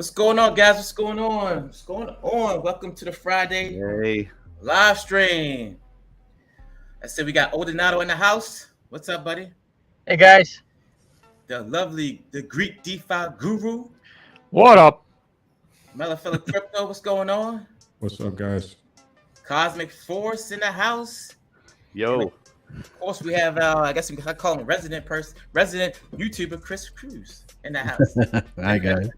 What's going on, guys? What's going on? What's going on? Welcome to the Friday live stream. I said we got Oldonado in the house. What's up, buddy? Hey, guys. The Greek DeFi guru. What up? Melafilla Crypto, what's going on? What's up, guys? Cosmic Force in the house. Yo. And of course, we have, I guess I call him resident YouTuber Chris Cruz in the house. Hi, guys.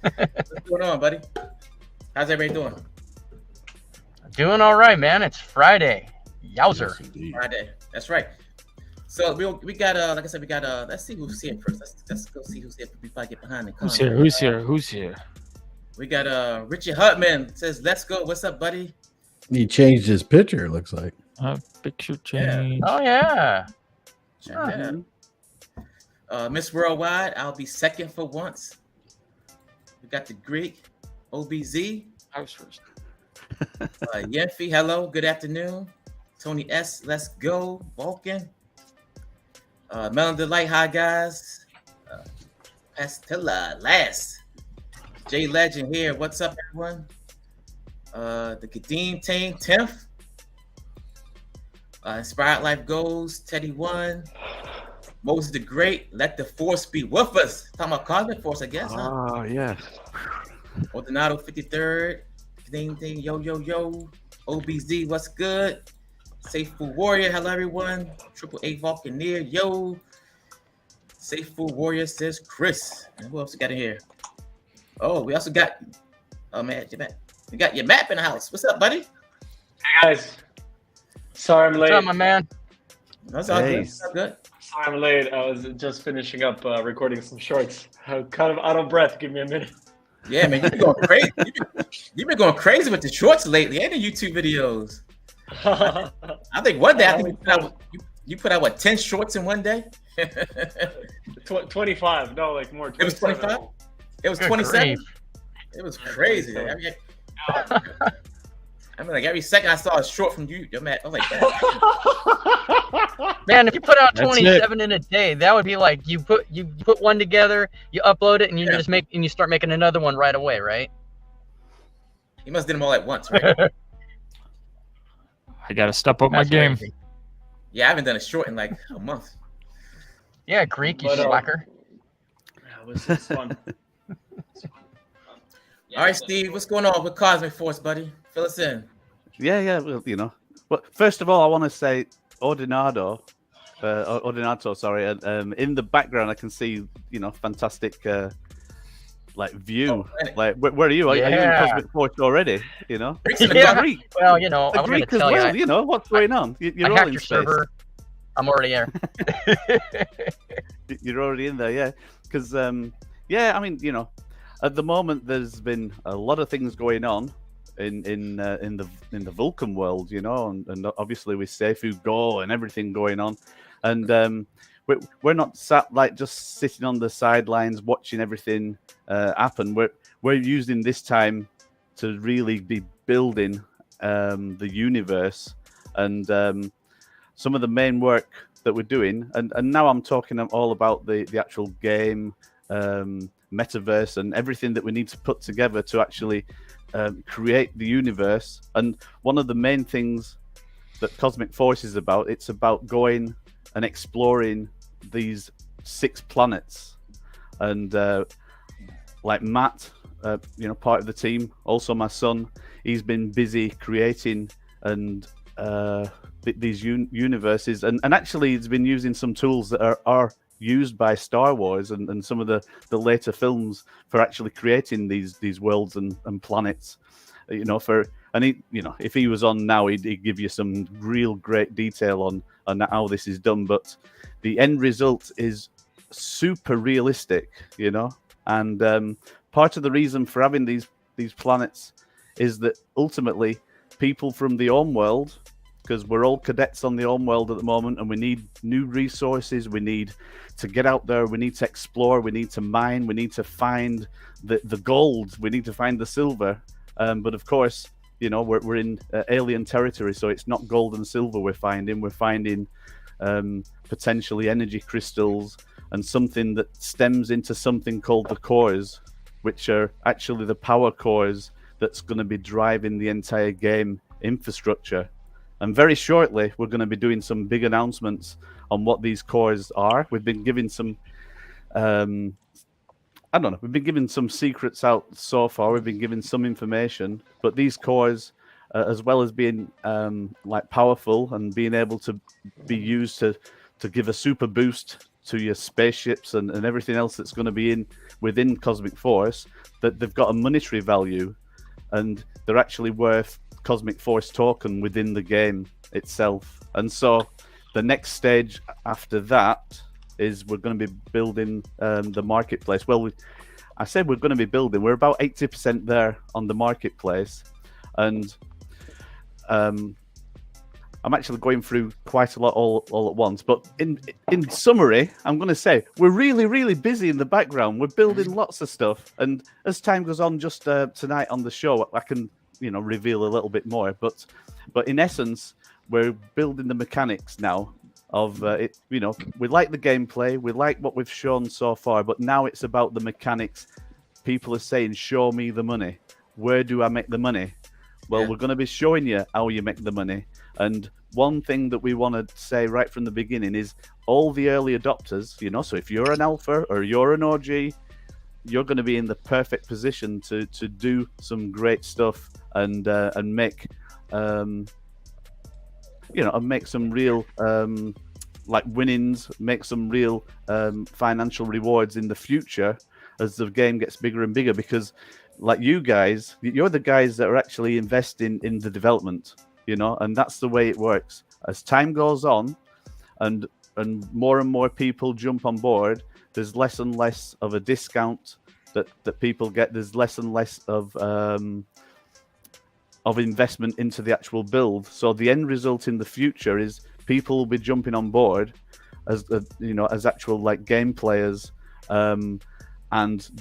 What's going on, buddy? How's everybody doing? Doing all right, man. It's Friday. Yowzer. Yes, Friday. That's right. So we got like I said, we got let's see who's here first. Let's go see who's here before I get behind the camera. Who's here? We got Richard Hutman says, "Let's go." What's up, buddy? He changed his picture, it looks like. Picture change. Oh, yeah. Check that out. Miss Worldwide, I'll be second for once. We got the Greek, OBZ. I was first. Yenfi, hello, good afternoon. Tony S, let's go. Vulcan. Melon Delight, hi guys. Pastilla, last. J Legend here. What's up, everyone? The Kadeem team, 10th. Inspired Life Goes, Teddy 1. Moses the Great, let the force be with us. Talking about Cosmic Force, I guess, huh? Oh, yeah. Oldonado 53rd. Kadeem thing, yo. OBZ, what's good? Safuu Warrior, hello everyone. Triple A Vulcaneer, yo. Safuu Warrior says Chris. And who else we got in here? Oh, we also got, oh man, we got your map in the house. What's up, buddy? Hey guys, sorry I'm late. What's up, my man? That's all good. That's all good. Sorry I'm late. I was just finishing up recording some shorts. I'm kind of out of breath. Give me a minute. Yeah, man, you've been going crazy. You've been going crazy with the shorts lately and the YouTube videos. I think one day you put out what, 10 shorts in one day? 25. No, like more. It was 25. It was 27. It was crazy. I mean, like every second I saw a short from you, man, I was like, Man, if you put out 27 in a day, that would be like you put one together, you upload it, and you start making another one right away, right? You must have did them all at once, right? I gotta step up my game. Crazy. Yeah, I haven't done a short in like a month. Yeah, Greek, you But, slacker. Yeah, it was just fun. All right, Steve, what's going on with Cosmic Force, buddy? Fill us in. Yeah. Well, Well, first of all, I want to say Ordinato, sorry. And in the background, I can see, fantastic, view. Where are you? Are you in Cosmic Force already? Yeah. Greek. Well, I was going to Greek as tell well. you. What's going on? You're I all hacked in your space. server. I'm already there. You're already in there, yeah. Because, at the moment there's been a lot of things going on in the Vulcan world, and obviously with Safuu Go and everything going on, and we're not sat just sitting on the sidelines watching everything happen. We're using this time to really be building the universe and some of the main work that we're doing, and now I'm talking all about the actual game, metaverse, and everything that we need to put together to actually create the universe. And one of the main things that Cosmic Force is about, it's about going and exploring these 6 planets. And Matt, part of the team, also my son, he's been busy creating and these universes, and actually he's been using some tools that are used by Star Wars and some of the later films for actually creating these worlds and planets. If he was on now, he'd give you some real great detail on how this is done. But the end result is super realistic, And part of the reason for having these planets is that ultimately people from the home world, because we're all cadets on the home world at the moment, and we need new resources, we need to get out there, we need to explore, we need to mine, we need to find the gold, we need to find the silver. But of course, we're in alien territory, so it's not gold and silver we're finding potentially energy crystals and something that stems into something called the cores, which are actually the power cores that's going to be driving the entire game infrastructure. And very shortly, we're going to be doing some big announcements on what these cores are. We've been given some, I don't know, we've been given some secrets out so far. We've been given some information, but these cores, as well as being like powerful and being able to be used to give a super boost to your spaceships and everything else that's going to be within Cosmic Force, that they've got a monetary value, and they're actually worth Cosmic Force token within the game itself. And so the next stage after that is we're going to be building the marketplace. Well, I said we're going to be building. We're about 80% there on the marketplace, and I'm actually going through quite a lot all at once. But in summary, I'm going to say we're really, really busy in the background. We're building lots of stuff, and as time goes on, just tonight on the show, I can reveal a little bit more. But in essence, we're building the mechanics now of it. We like the gameplay, we like what we've shown so far, but now it's about the mechanics. People are saying, "Show me the money. Where do I make the money?" Well, we're going to be showing you how you make the money. And one thing that we want to say right from the beginning is all the early adopters, so if you're an alpha or you're an OG, you're going to be in the perfect position to do some great stuff and make make some real like winnings, make some real financial rewards in the future as the game gets bigger and bigger. Because like you guys, you're the guys that are actually investing in the development, and that's the way it works. As time goes on and more people jump on board, there's less and less of a discount that people get. There's less and less of investment into the actual build. So the end result in the future is people will be jumping on board as as actual like game players, and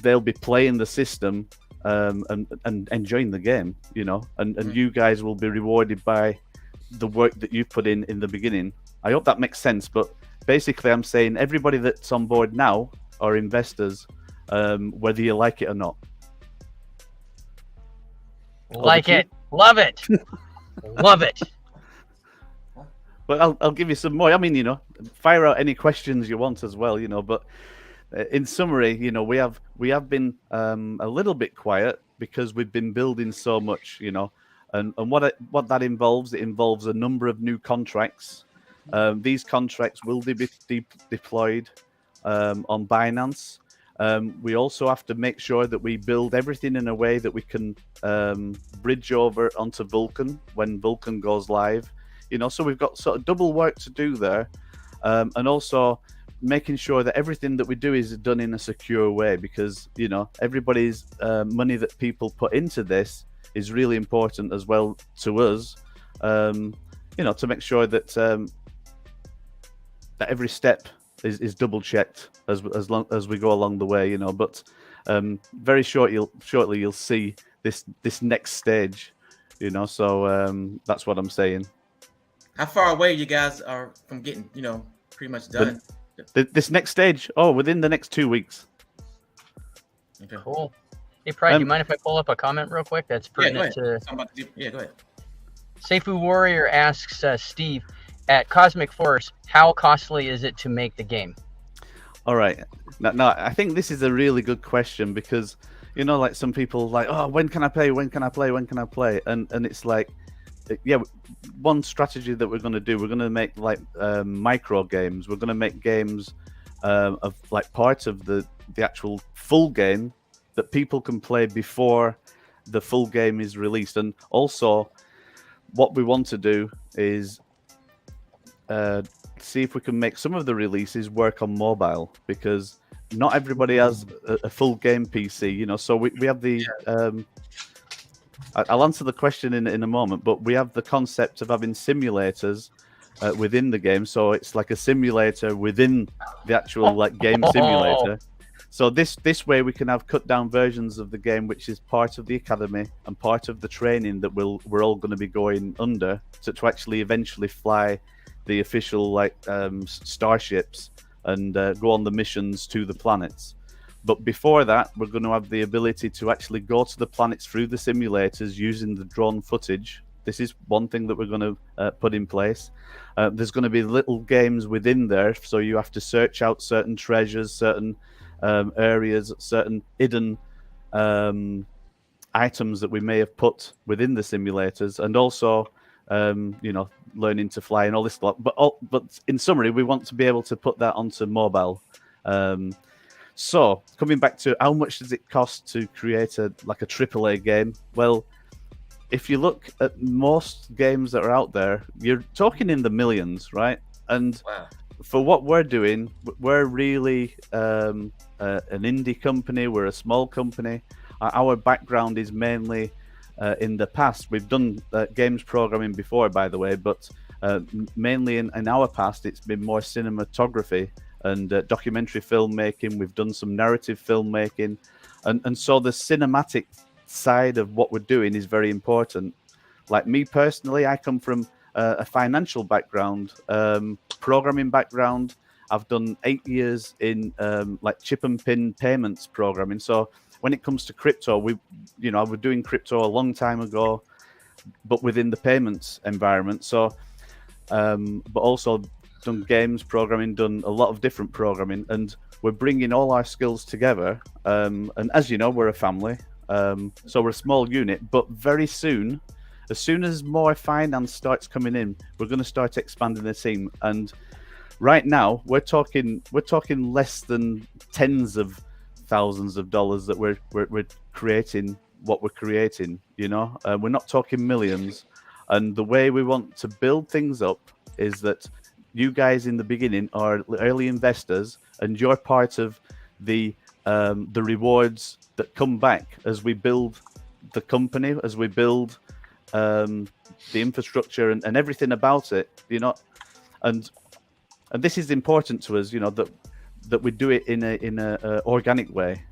they'll be playing the system and enjoying the game, and you guys will be rewarded by the work that you put in the beginning. I hope that makes sense. But basically, I'm saying everybody that's on board now are investors, whether you like it or not. Like it, love it, love it. But I'll give you some more. I mean, fire out any questions you want as well, But in summary, we have been a little bit quiet because we've been building so much, and what that involves, it involves a number of new contracts. These contracts will be deployed on Binance. We also have to make sure that we build everything in a way that we can bridge over onto Vulcan when Vulcan goes live. So we've got sort of double work to do there, and also making sure that everything that we do is done in a secure way, because everybody's money that people put into this is really important as well to us. To make sure that that every step is double checked as long as we go along the way. But very shortly you'll see this next stage. So that's what I'm saying. How far away you guys are from getting pretty much done? This next stage, within the next 2 weeks. Okay. Cool. Hey, Pride, do you mind if I pull up a comment real quick? That's pertinent to. Yeah, go ahead. Safuu Warrior asks Steve, at Cosmic Force, how costly is it to make the game? All right. Now, I think this is a really good question because, like some people like, oh, when can I play? When can I play? When can I play? And it's like, yeah, one strategy that we're going to do, we're going to make like micro games. We're going to make games of like parts of the actual full game that people can play before the full game is released. And also what we want to do is see if we can make some of the releases work on mobile, because not everybody has a full game PC, so we have the I'll answer the question in a moment, but we have the concept of having simulators within the game. So it's like a simulator within the actual like game simulator. So this way we can have cut down versions of the game, which is part of the academy and part of the training that we're all going to be going under to actually eventually fly the official like starships and go on the missions to the planets. But before that, we're going to have the ability to actually go to the planets through the simulators using the drone footage. This is one thing that we're going to put in place. There's going to be little games within there, so you have to search out certain treasures, certain areas, certain hidden items that we may have put within the simulators, and also learning to fly and all this lot. But in summary, we want to be able to put that onto mobile. So coming back to how much does it cost to create a AAA game? Well, if you look at most games that are out there, you're talking in the millions, right? And for what we're doing, we're really an indie company. We're a small company. Our background is mainly in the past. We've done games programming before, by the way, but mainly in our past, it's been more cinematography and documentary filmmaking. We've done some narrative filmmaking. And so the cinematic side of what we're doing is very important. Like me personally, I come from a financial background, programming background. I've done 8 years in chip and pin payments programming. So when it comes to crypto, we were doing crypto a long time ago, but within the payments environment. So, but also done games programming, done a lot of different programming, and we're bringing all our skills together. And as you know, we're a family, so we're a small unit. But very soon, as soon as more finance starts coming in, we're going to start expanding the team. And right now, we're talking less than tens of thousands of dollars that we're creating what we're creating. We're not talking millions. And the way we want to build things up is that you guys in the beginning are early investors, and you're part of the rewards that come back as we build the company, as we build the infrastructure and everything about it. And this is important to us. That we do it in a organic way.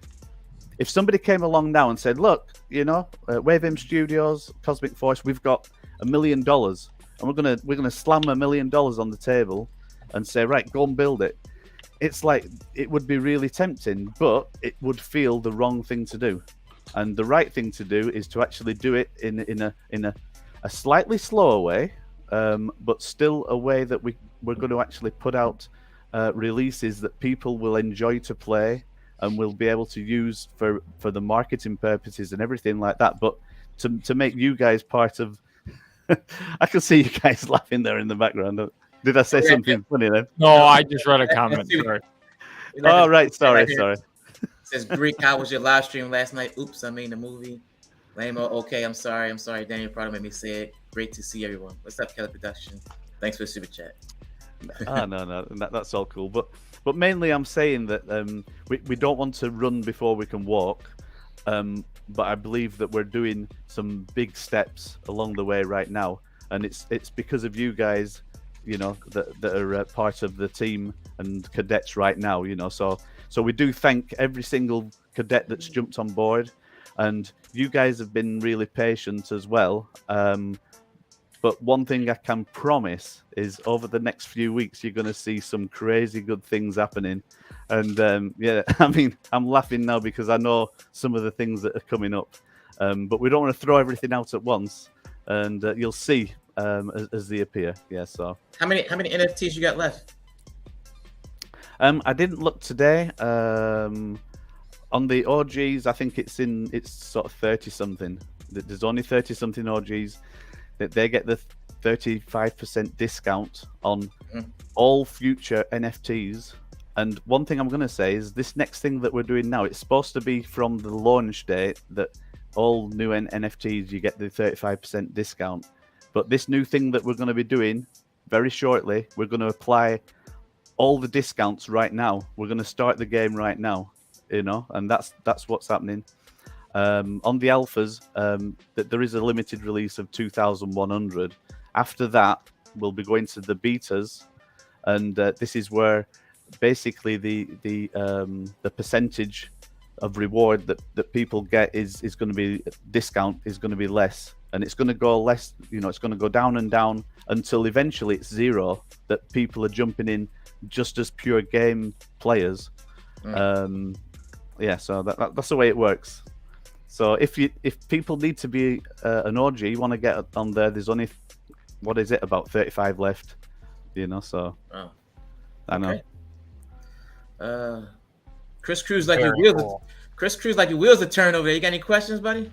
If somebody came along now and said, "Look, Wavem Studios, Cosmic Force, we've got $1 million, and we're gonna slam $1 million on the table and say, right, go and build it," it's like it would be really tempting, but it would feel the wrong thing to do. And the right thing to do is to actually do it in a slightly slower way, but still a way that we're going to actually put out releases that people will enjoy to play and will be able to use for the marketing purposes and everything like that. But to make you guys part of I can see you guys laughing there in the background. Did I say something funny then? No, I just read a comment. Sorry. Oh, right. Sorry. It says, Greek, how was your live stream last night? Oops, I mean the movie. Lame. Okay, I'm sorry, Daniel. Probably made me say it. Great to see everyone. What's up, Kelly Production? Thanks for the super chat. No, that's all cool. But mainly, I'm saying that we don't want to run before we can walk. But I believe that we're doing some big steps along the way right now, and it's because of you guys, that are part of the team and cadets right now. So we do thank every single cadet that's jumped on board, and you guys have been really patient as well. But one thing I can promise is over the next few weeks, you're going to see some crazy good things happening. And I mean, I'm laughing now because I know some of the things that are coming up. But we don't want to throw everything out at once. And you'll see as they appear. Yeah. So how many NFTs you got left? I didn't look today. On the OGs, I think it's sort of 30 something. There's only 30 something OGs. That they get the 35% discount on all future NFTs. And one thing I'm going to say is this next thing that we're doing now, it's supposed to be from the launch date that all new NFTs, you get the 35% discount. But this new thing that we're going to be doing very shortly, we're going to apply all the discounts right now. We're going to start the game right now, and that's what's happening. On the alphas, that there is a limited release of 2,100. After that, we'll be going to the betas, and this is where basically the percentage of reward that people get is going to be discount is going to be less, and it's going to go less. It's going to go down and down until eventually it's zero. That people are jumping in just as pure game players. Yeah, so that's the way it works. So if people need to be an OG, you want to get on there. There's only about 35 left, So I know. Chris Cruz like your wheels. Cool. Chris Cruz like your wheels are turned over. You got any questions, buddy?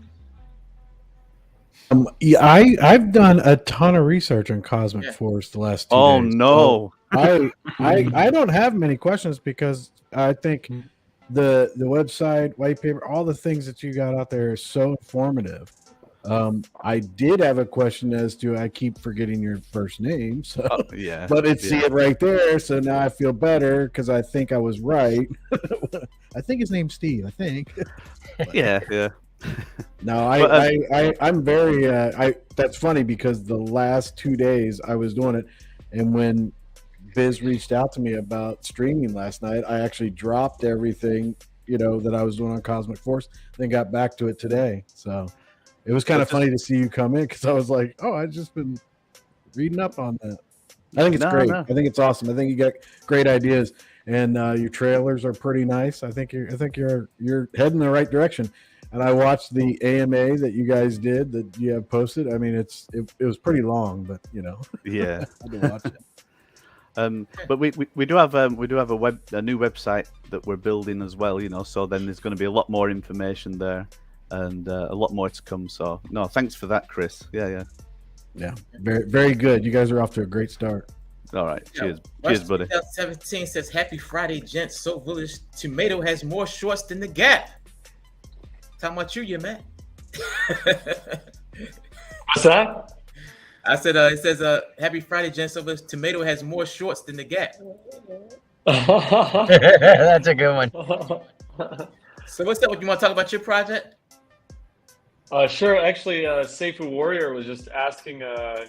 Yeah, I've done a ton of research on Cosmic Force the last 2 days. Oh no, so I don't have many questions because I think the website, white paper, all the things that you got out there are so informative. I did have a question as to I keep forgetting your first name, so but see it right there. So now I feel better because I think I was right. I think his name's Steve. I think. Yeah. No, I'm very. That's funny because the last 2 days I was doing it, and when Biz reached out to me about streaming last night, I actually dropped everything that I was doing on Cosmic Force, then got back to it today. So it was kind of funny to see you come in because I was like, oh, I've just been reading up on that. I think it's great. I think it's awesome. I think you got great ideas, and your trailers are pretty nice. I think you're heading in the right direction. And I watched the AMA that you guys did that you have posted. I mean, it was pretty long, but Yeah. I had to watch it. But we do have a new website that we're building as well. So then there's going to be a lot more information there, and a lot more to come. So no, thanks for that, Chris. Yeah. Very, very good. You guys are off to a great start. All right, cheers, buddy. 2017 says, "Happy Friday, gents. So Village Tomato has more shorts than the Gap." Talking about you, man. What's that? I said, it says, "Happy Friday, gents. So Village Tomato has more shorts than the Gap." That's a good one. So what's up? What you want to talk about your project? Sure. Actually, Safuu Warrior was just asking a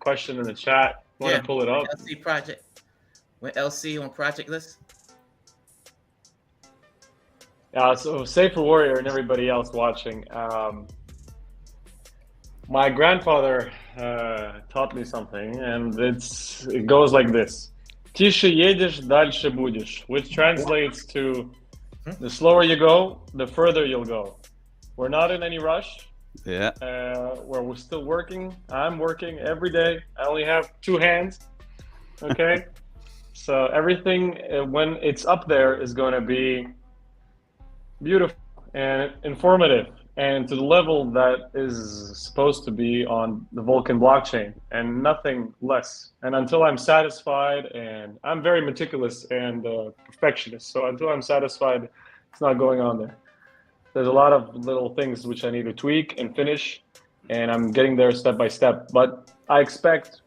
question in the chat. Want to pull it up? LC project. Went LC on project list. So Safuu Warrior and everybody else watching. My grandfather taught me something, and it goes like this: "Тише едешь, дальше будешь," which translates to the slower you go, the further you'll go. We're not in any rush. Yeah. We're still working. I'm working every day. I only have 2 hands. Okay. So everything when it's up there is going to be beautiful and informative, and to the level that is supposed to be on the Vulcan blockchain, and nothing less. And until I'm satisfied, and I'm very meticulous and perfectionist, so until I'm satisfied, it's not going on there. There's a lot of little things which I need to tweak and finish, and I'm getting there step by step. But I expect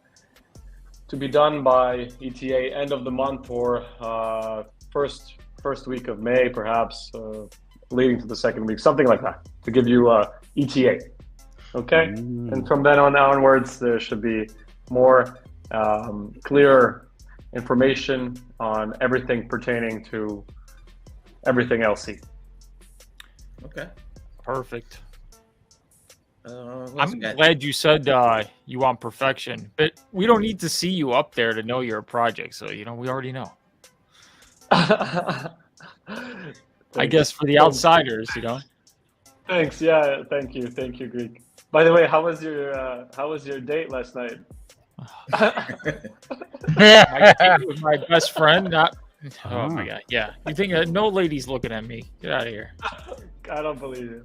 to be done by ETA end of the month or first week of May, perhaps, leading to the second week, something like that, to give you ETA. Okay? And from then onwards, there should be more clear information on everything pertaining to everything LC. Okay. Perfect. I'm glad you said you want perfection, but we don't need to see you up there to know you're a project. So, we already know. I guess for the outsiders, Thanks. Yeah. Thank you, Greek. By the way, how was your date last night? My date with my best friend. Oh my god. Yeah. You think no ladies looking at me? Get out of here. I don't believe you.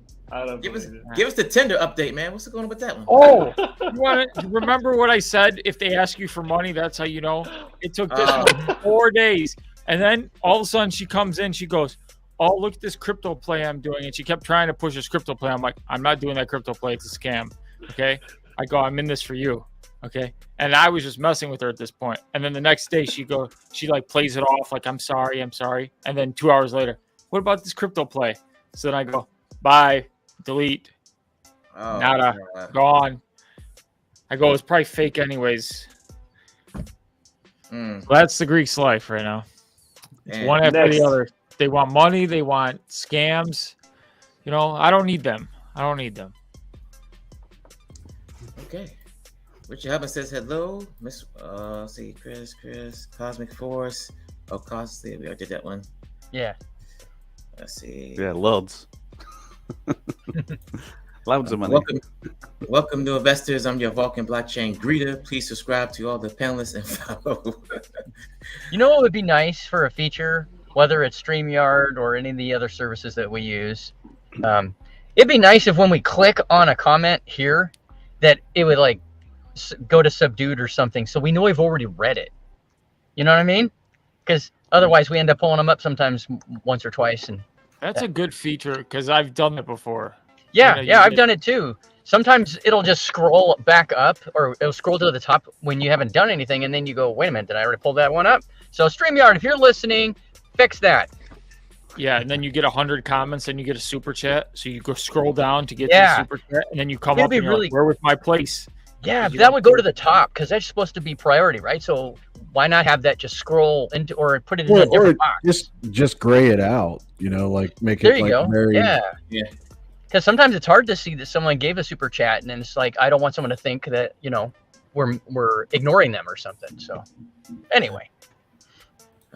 Give us the Tinder update, man. What's going on with that one? Oh, you want to remember what I said? If they ask you for money, that's how you know. It took this one 4 days, and then all of a sudden she comes in. She goes, "Oh, look at this crypto play I'm doing," and she kept trying to push this crypto play. I'm like, "I'm not doing that crypto play. It's a scam." Okay. I go, "I'm in this for you." Okay. And I was just messing with her at this point. And then the next day she like plays it off like, I'm sorry. And then 2 hours later, "What about this crypto play?" So then I go, "Bye, delete, nada, gone." I go, "It's probably fake anyways." So that's the Greeks' life right now. It's one after the other. They want money. They want scams. I don't need them. Okay. Richard Hubman says hello. Miss see Chris, Cosmic Force. Oh, Cosmic, we already did that one. Yeah. Let's see. Yeah, loads. Loads of money. Welcome to investors. I'm your Vulcan blockchain greeter. Please subscribe to all the panelists and follow. You know what would be nice for a feature, whether it's StreamYard or any of the other services that we use? It'd be nice if when we click on a comment here, that it would like go to subdued or something, so we know we've already read it. You know what I mean? Because otherwise we end up pulling them up sometimes once or twice. And that's a good feature because I've done it before. Yeah, I've done it too. Sometimes it'll just scroll back up, or it'll scroll to the top when you haven't done anything, and then you go, wait a minute, did I already pull that one up? So StreamYard, if you're listening, fix that. Yeah, and then you get 100 comments, and you get a super chat. So you go scroll down to get to the super chat, and then you come up and you're like, where was my place? Yeah, that would go to the top because that's supposed to be priority, right? So why not have that just scroll into, or put it in a different box? Just gray it out, you know, like make there it you like go. very Yeah. Because sometimes it's hard to see that someone gave a super chat, and then it's like I don't want someone to think that, you know, we're ignoring them or something. So anyway.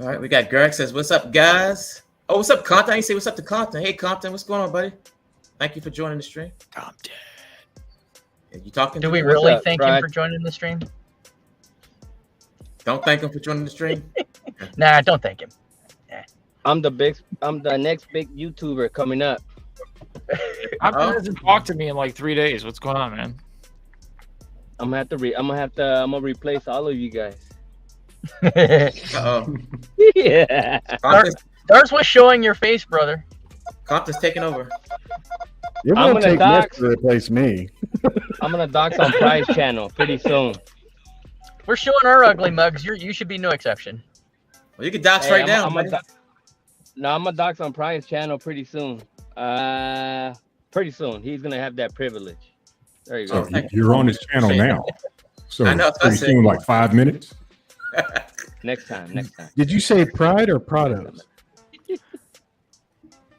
All right, we got Greg says, "What's up, guys?" Oh, what's up, Compton? I ain't say what's up to Compton. Hey, Compton, what's going on, buddy? Thank you for joining the stream. Compton. Yeah, you talking? Do we really thank him for joining the stream? Don't thank him for joining the stream. Nah, don't thank him. Nah. I'm the next big YouTuber coming up. Compton hasn't talked to me in like 3 days. What's going on, man? I'm gonna replace all of you guys. Uh-oh. Yeah. Stars was showing your face, brother. Compton's taking over. You're gonna take Nick to replace me. I'm gonna dox on Prize channel pretty soon. We're showing our ugly mugs. You should be no exception. Well, you can dox right now. I'm gonna dox on Prize channel pretty soon. Pretty soon. He's gonna have that privilege. There you go. So you're on his channel now. So I know, pretty soon, like 5 minutes. Next time. Did you say Pride or Prados?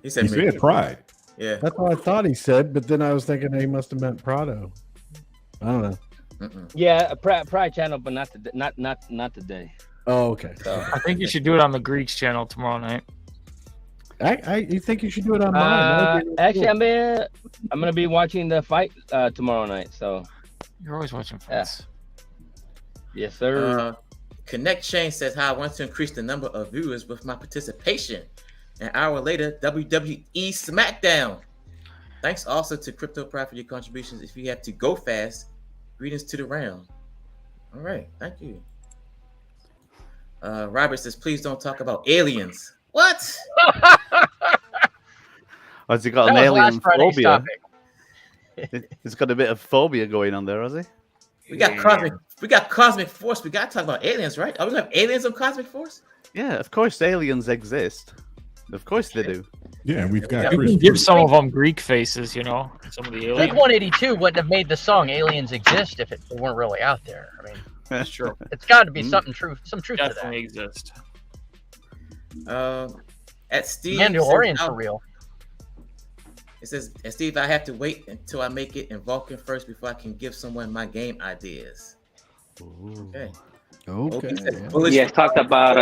He said Pride. Yeah. That's what I thought he said, but then I was thinking he must have meant Prado. I don't know. Yeah, Pride channel, but not today. Oh, okay. So, I think you should do it on the Greeks channel tomorrow night. You think you should do it on mine? Actually, I'm gonna be watching the fight tomorrow night. So you're always watching fights. Yes, sir. Connect Chain says, "Hi, I want to increase the number of viewers with my participation." An hour later, WWE Smackdown. Thanks also to Crypto Pride for your contributions. If you have to go fast, greetings to the round. All right, thank you. Robert says, "Please don't talk about aliens." What? Has he got an alien phobia? He's got a bit of phobia going on there, has he? We got cosmic force. We got to talk about aliens, right? Are we gonna have aliens on Cosmic Force? Yeah, of course aliens exist. Of course they do. Yeah, we've got. You can give some of them Greek faces, you know. Some of the aliens. Blink 182 wouldn't have made the song "Aliens Exist" if they weren't really out there. I mean, that's true. It's got to be some truth to that. Definitely exist. At Steve, Mandalorian's for real. It says, "Steve, I have to wait until I make it in Vulcan first before I can give someone my game ideas." Ooh. Okay. You guys talked about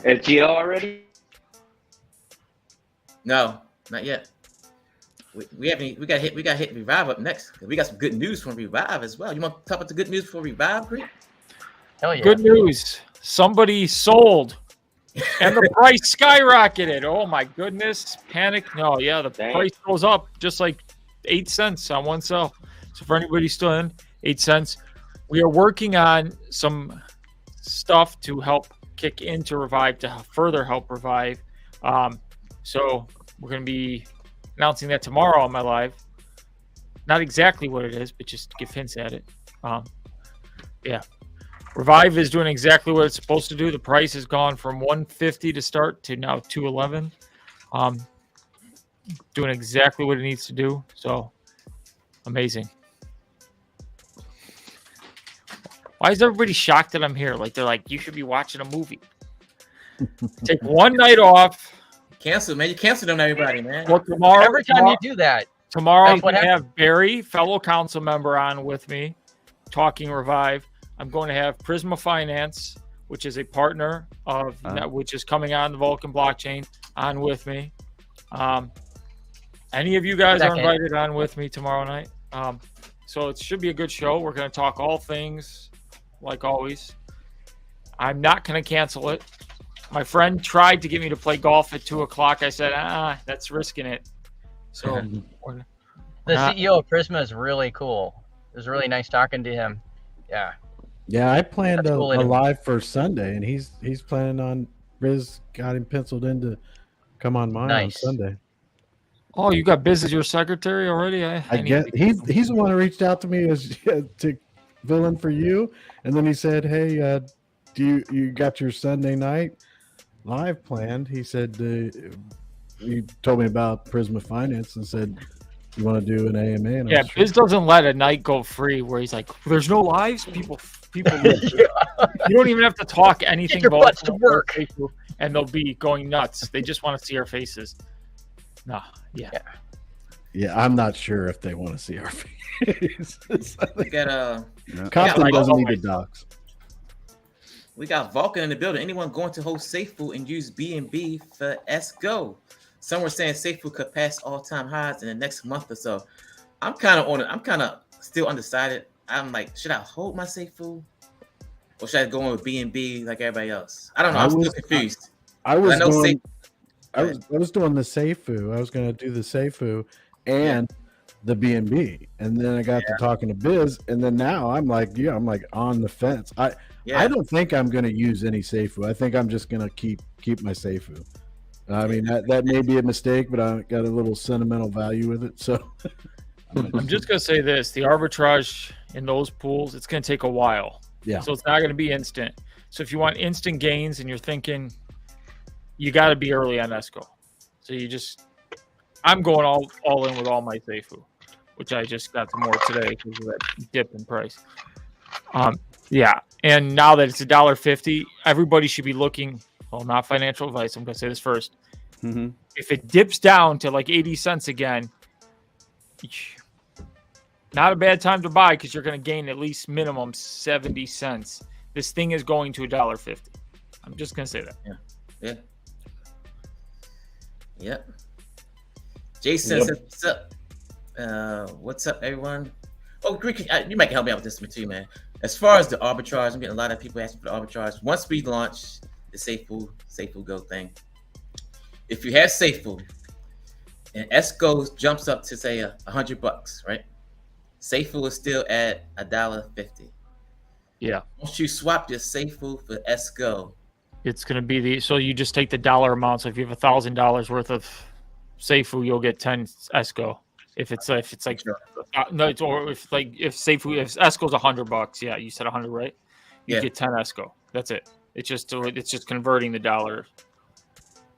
SGL already? No, not yet. We haven't. We got hit Revive up next. We got some good news from Revive as well. You want to talk about the good news for Revive, Greek? Hell yeah. Good news. Somebody sold. And the price skyrocketed. Oh my goodness. Panic. No, yeah, the price goes up just like 8 cents on one sell. So for anybody still in, 8 cents. We are working on some stuff to help kick into Revive to further help Revive. So we're going to be announcing that tomorrow on my live. Not exactly what it is, but just to give hints at it. Yeah. Revive is doing exactly what it's supposed to do. The price has gone from 150 to start to now 211. Doing exactly what it needs to do. So amazing. Why is everybody shocked that I'm here? Like they're like, you should be watching a movie. Take one night off. Cancel, man. You canceled on everybody, man. Well, tomorrow, Every time you do that. Tomorrow I'm going to have Barry, fellow council member, on with me, talking Revive. I'm going to have Prisma Finance, which is a partner of which is coming on the Vulcan blockchain, on with me. Any of you guys are Second. invited on with me tomorrow night. So it should be a good show. We're going to talk all things, like always. I'm not going to cancel it. My friend tried to get me to play golf at 2 o'clock. I said, that's risking it. So The CEO of Prisma is really cool. It was really nice talking to him. Yeah. Yeah, I planned That's a cool anyway. live for Sunday, and he's planning on Riz got him penciled in to come on mine Nice. on Sunday. Oh, you got Biz as your secretary already? I get he's the one who reached out to me as to fill in for you, and then he said, "Hey, do you got your Sunday night live planned?" He said he told me about Prisma Finance and said, "You want to do an AMA?" And Yeah, Biz doesn't let a night go free where he's like, "There's no lives." People. You don't even have to talk anything your about butts to work, and they'll be going nuts. They just want to see our faces. No, yeah, I'm not sure if they want to see our faces. We got Compton doesn't need the docs. We got Vulcan in the building. Anyone going to host safuu and use BNB for Esko? Some were saying safuu could pass all-time highs in the next month or so. I'm kind of still undecided. I'm like, should I hold my safuu or should I go in with BNB like everybody else? I don't know. I'm still confused. I was doing the safuu. I was going to do the safuu and the BNB, and then I got to talking to Biz, and then now I'm like on the fence. I don't think I'm going to use any safuu. I think I'm just going to keep my safuu. I mean that may be a mistake, but I got a little sentimental value with it. So I'm just going to say this: the arbitrage in those pools, it's going to take a while. Yeah. So it's not going to be instant. So if you want instant gains and you're thinking, you got to be early on Esko. So I'm going all in with all my safuu, which I just got some more today because of that dip in price. Yeah. And now that it's $1.50, everybody should be looking. Well, not financial advice. I'm going to say this first. Mm-hmm. If it dips down to like 80 cents again, not a bad time to buy because you're going to gain at least minimum 70 cents. This thing is going to $1.50. I'm just going to say that. Yeah. Jason says, what's up? What's up, everyone? Oh, Greek, you might help me out with this one too, man. As far as the arbitrage, I'm getting a lot of people asking for the arbitrage. Once we launch the safuu go thing, if you have safuu and Esko jumps up to say $100, right? Safuu is still at $1.50. Yeah. Once you swap your safuu for Esko, it's going to be so you just take the dollar amount. So if you have $1,000 worth of safuu, you'll get 10 Esko. If Esko's $100, yeah, you said 100, right? You get 10 Esko. That's it. It's just converting the dollar.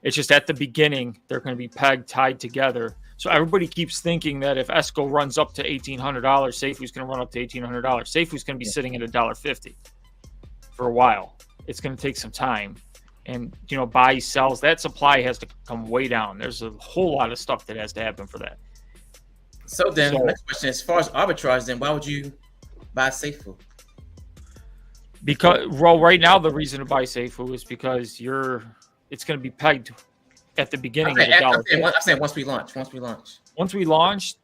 It's just at the beginning they're going to be tied together. So everybody keeps thinking that if Esko runs up to $1,800, safуу's going to run up to $1,800. Safуу's going to be sitting at $1.50 for a while. It's going to take some time, and buys, sells. That supply has to come way down. There's a whole lot of stuff that has to happen for that. So then, next question: as far as arbitrage, then why would you buy safuu? Because right now the reason to buy safuu is because it's going to be pegged at the beginning at $1. I'm saying once we launch. Once we launch,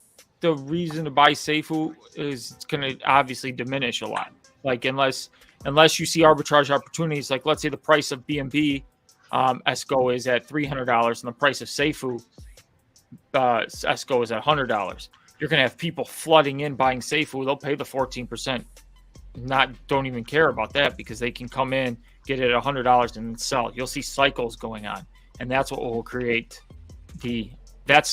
the reason to buy safuu is it's going to obviously diminish a lot. Like unless you see arbitrage opportunities, like let's say the price of BNB Esko is at $300 and the price of safuu Esko is at $100. You're going to have people flooding in buying safuu. They'll pay the 14%. Don't even care about that because they can come in, get it at $100 and sell. You'll see cycles going on, and that's what will create that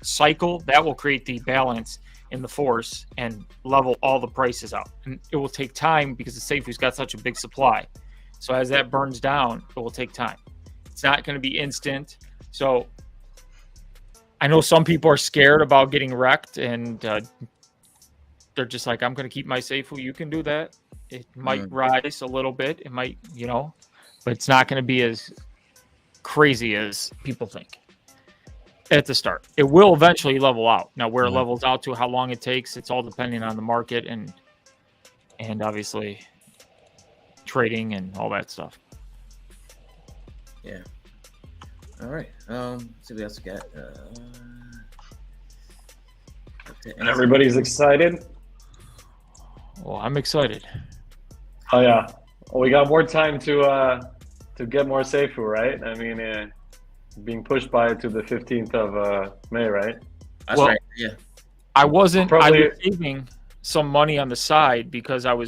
cycle that will create the balance in the force and level all the prices out. And it will take time because the safуу's got such a big supply. So as that burns down, it will take time. It's not going to be instant. So I know some people are scared about getting wrecked, and they're just like, I'm going to keep my safuu. You can do that. It might rise a little bit. It might, but it's not going to be as crazy as people think at the start. It will eventually level out. Now, where it levels out to, how long it takes, it's all depending on the market and obviously trading and all that stuff. Yeah. All right. See what else we got. And everybody's excited. Well, I'm excited. Oh yeah. Well, we got more time to get more safuu, right? I mean, being pushed by to the 15th of May, right? That's right. Yeah. I wasn't. I Probably- was saving some money on the side because I'm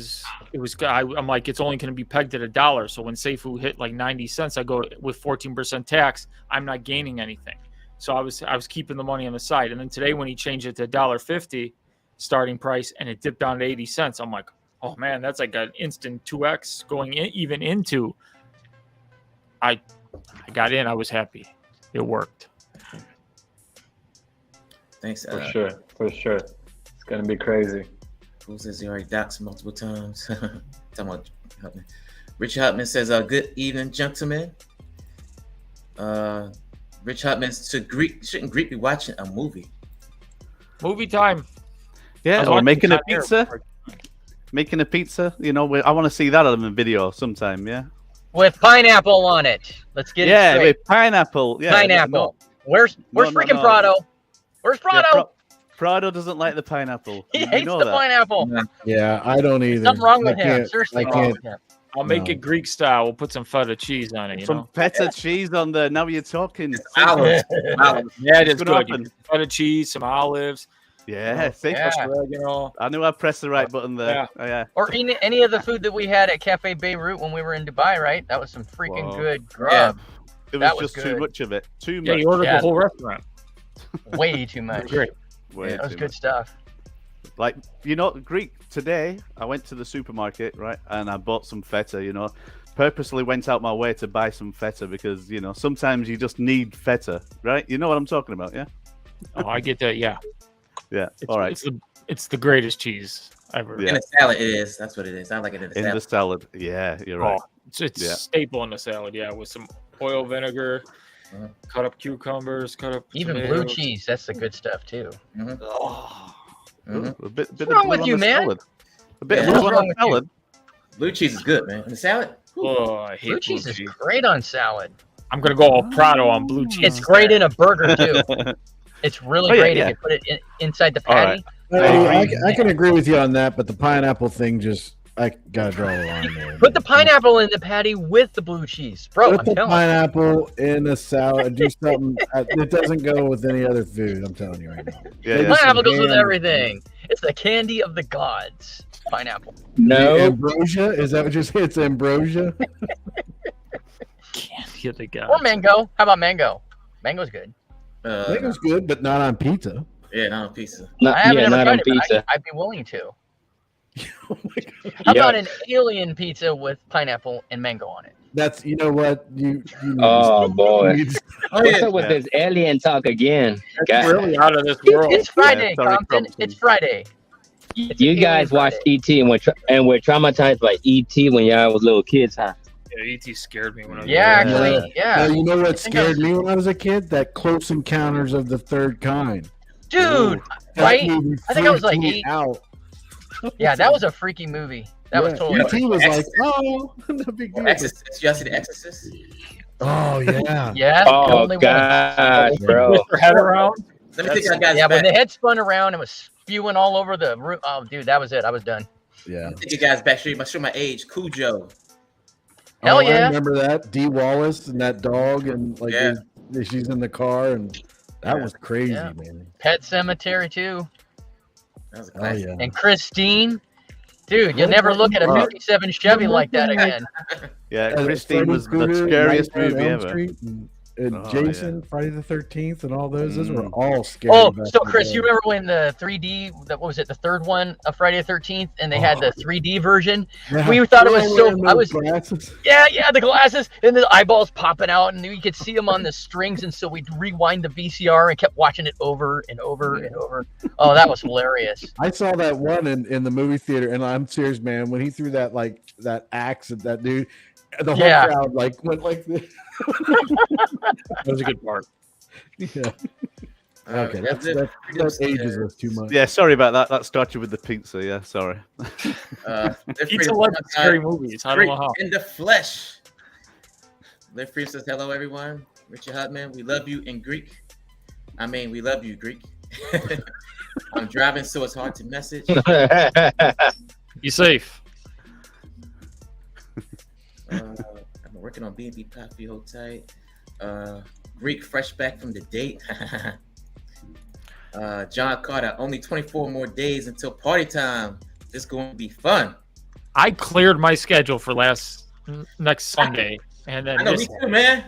like, it's only going to be pegged at $1. So when safuu hit like 90 cents, I go with 14% tax. I'm not gaining anything. So I was keeping the money on the side. And then today when he changed it to $1.50 starting price and it dipped down to 80 cents, I'm like, oh man, that's like an instant 2x going in, even into. I got in. I was happy. It worked. Thanks. For sure. It's gonna be crazy. Who says he already doxed multiple times? Talking about Hutman. Rich Hutman says, "Good evening, gentlemen." Rich Hutman shouldn't Greek be watching a movie? Movie time. Yeah, or making a pizza. Making a pizza. You know, I want to see that on the video sometime. Yeah. With pineapple on it. Let's get it straight. with pineapple. Yeah, pineapple. Where's freaking Prado? Where's Prado? Yeah, Prado doesn't like the pineapple. He hates the pineapple. Yeah, I don't either. Something wrong with I him. can't- Seriously, I wrong can't. with him. I'll make it Greek style. We'll put some feta cheese on it. You Some know, feta cheese on there. Now you're talking. Olives. yeah, it is It's gonna good. happen. Feta cheese, some olives. Yeah, see? Yeah. I knew I pressed the right button there. Yeah. Oh, yeah. Or any of the food that we had at Cafe Beirut when we were in Dubai, right? That was some freaking Whoa. good grub. It That was was just too good. much of it. Too much. Yeah, you ordered Yeah. the whole restaurant. Way too much. Great. Way That was too good much. stuff. Like, you know, Greek, today I went to the supermarket, right? And I bought some feta, you know. Purposely went out my way to buy some feta because, you know, sometimes you just need feta, right? You know what I'm talking about, yeah? Oh, I get that. Yeah. Yeah. All right. It's the greatest cheese ever. Yeah. In a salad, it is. That's what it is. I like it in a In salad. the salad. Yeah, you're right. Oh, it's Yeah. staple in the salad. Yeah, with some oil, vinegar, cut up cucumbers, cut up Even tomatoes. blue cheese, that's the good stuff too. Oh. Mhm. A bit What's of wrong blue with on you, the man? salad. A bit Yeah. of blue What's on wrong the with you? salad. Blue cheese is good, man. In the salad? Oh, I hate Blue cheese is great on salad. I'm gonna go all Prado on blue cheese. It's great in a burger too. It's really Oh, yeah, great yeah. if you put it inside the All patty. right. I can agree with you on that, but the pineapple thing I gotta draw a line there. Put the pineapple in the patty with the blue cheese, bro. Put I'm the telling you. pineapple in a salad. Do something. It doesn't go with any other food. I'm telling you right now. Yeah, Maybe yeah. some Pineapple goes with ham. everything. It's the candy of the gods. Pineapple. No. Ambrosia? Is that what you say? It's ambrosia? Candy of the Or gods. mango. How about mango? Mango's good. Mango's good, but not on pizza. Yeah, not on pizza. I haven't ever not tried on it, but pizza. I'd be willing to. Oh my God. How Yeah. about an alien pizza with pineapple and mango on it? That's, you know what? You need Oh to, boy. you need to- Oh, What's yeah. up with this alien talk again? That's God. really out of this world. It's Friday, sorry, Compton. Compton. It's Friday. It's You Alien guys watched Friday. ET and were traumatized by ET when y'all was little kids, huh? Yeah, ET scared me when I was Yeah, little. actually, yeah. Now, you know what think I scared was- me when I was a kid? That Close Encounters of the Third Kind. Dude, That right? movie I think I was freaked like me 8. out. Yeah, that was a freaky movie. That was totally. E.T. was like, oh, no big deal. Exorcist. You guys see The Exorcist? Oh, yeah. Yeah, the Oh only one. gosh, bro. Put your head around. Let me take you guys Yeah, when back. the head spun around and was spewing all over the room. Oh, dude, that was it. I was done. Yeah. Take you guys back. Show my age. Cujo. Hell Oh, yeah. I remember that. Dee Wallace and that dog, and like Yeah. she's in the car, and that was crazy, Yeah. man. Pet Cemetery too. That was a Oh, classic. yeah. And Christine. Dude, you'll never look at a 57 Chevy like that again. Yeah, And Christine Freddy was the Krueger, scariest Nightmare on movie Elm ever. Street, and Oh, Jason, Friday the 13th, and all those. Those were all scary. Oh, back so in the Chris, day. you remember when the 3D, what was it, the third one of Friday the 13th, and they had the 3D version? Yeah. We thought it was Yeah, so. wearing I those was. glasses. Yeah, the glasses and the eyeballs popping out, and you could see them on the strings, and so we'd rewind the VCR and kept watching it over and over and over. Oh, that was hilarious. I saw that one in the movie theater, and I'm serious, man. When he threw that axe at that dude, the whole Yeah. crowd went like this. That was a good part. Yeah. Okay, that's that ages us too much. Yeah, sorry about that. That started with the pizza. Yeah, sorry. Pizza loves scary movies. I don't know how. In the flesh. Live Free says hello, everyone. Richard Hutman, we love you in Greek. I mean, we love you, Greek. I'm driving, so it's hard to message. Be safe. I'm working on B&B Coffee, hold tight. Greek, fresh back from the date. John Carter, only 24 more days until party time. It's going to be fun. I cleared my schedule for next Sunday, and then I know, me too, man.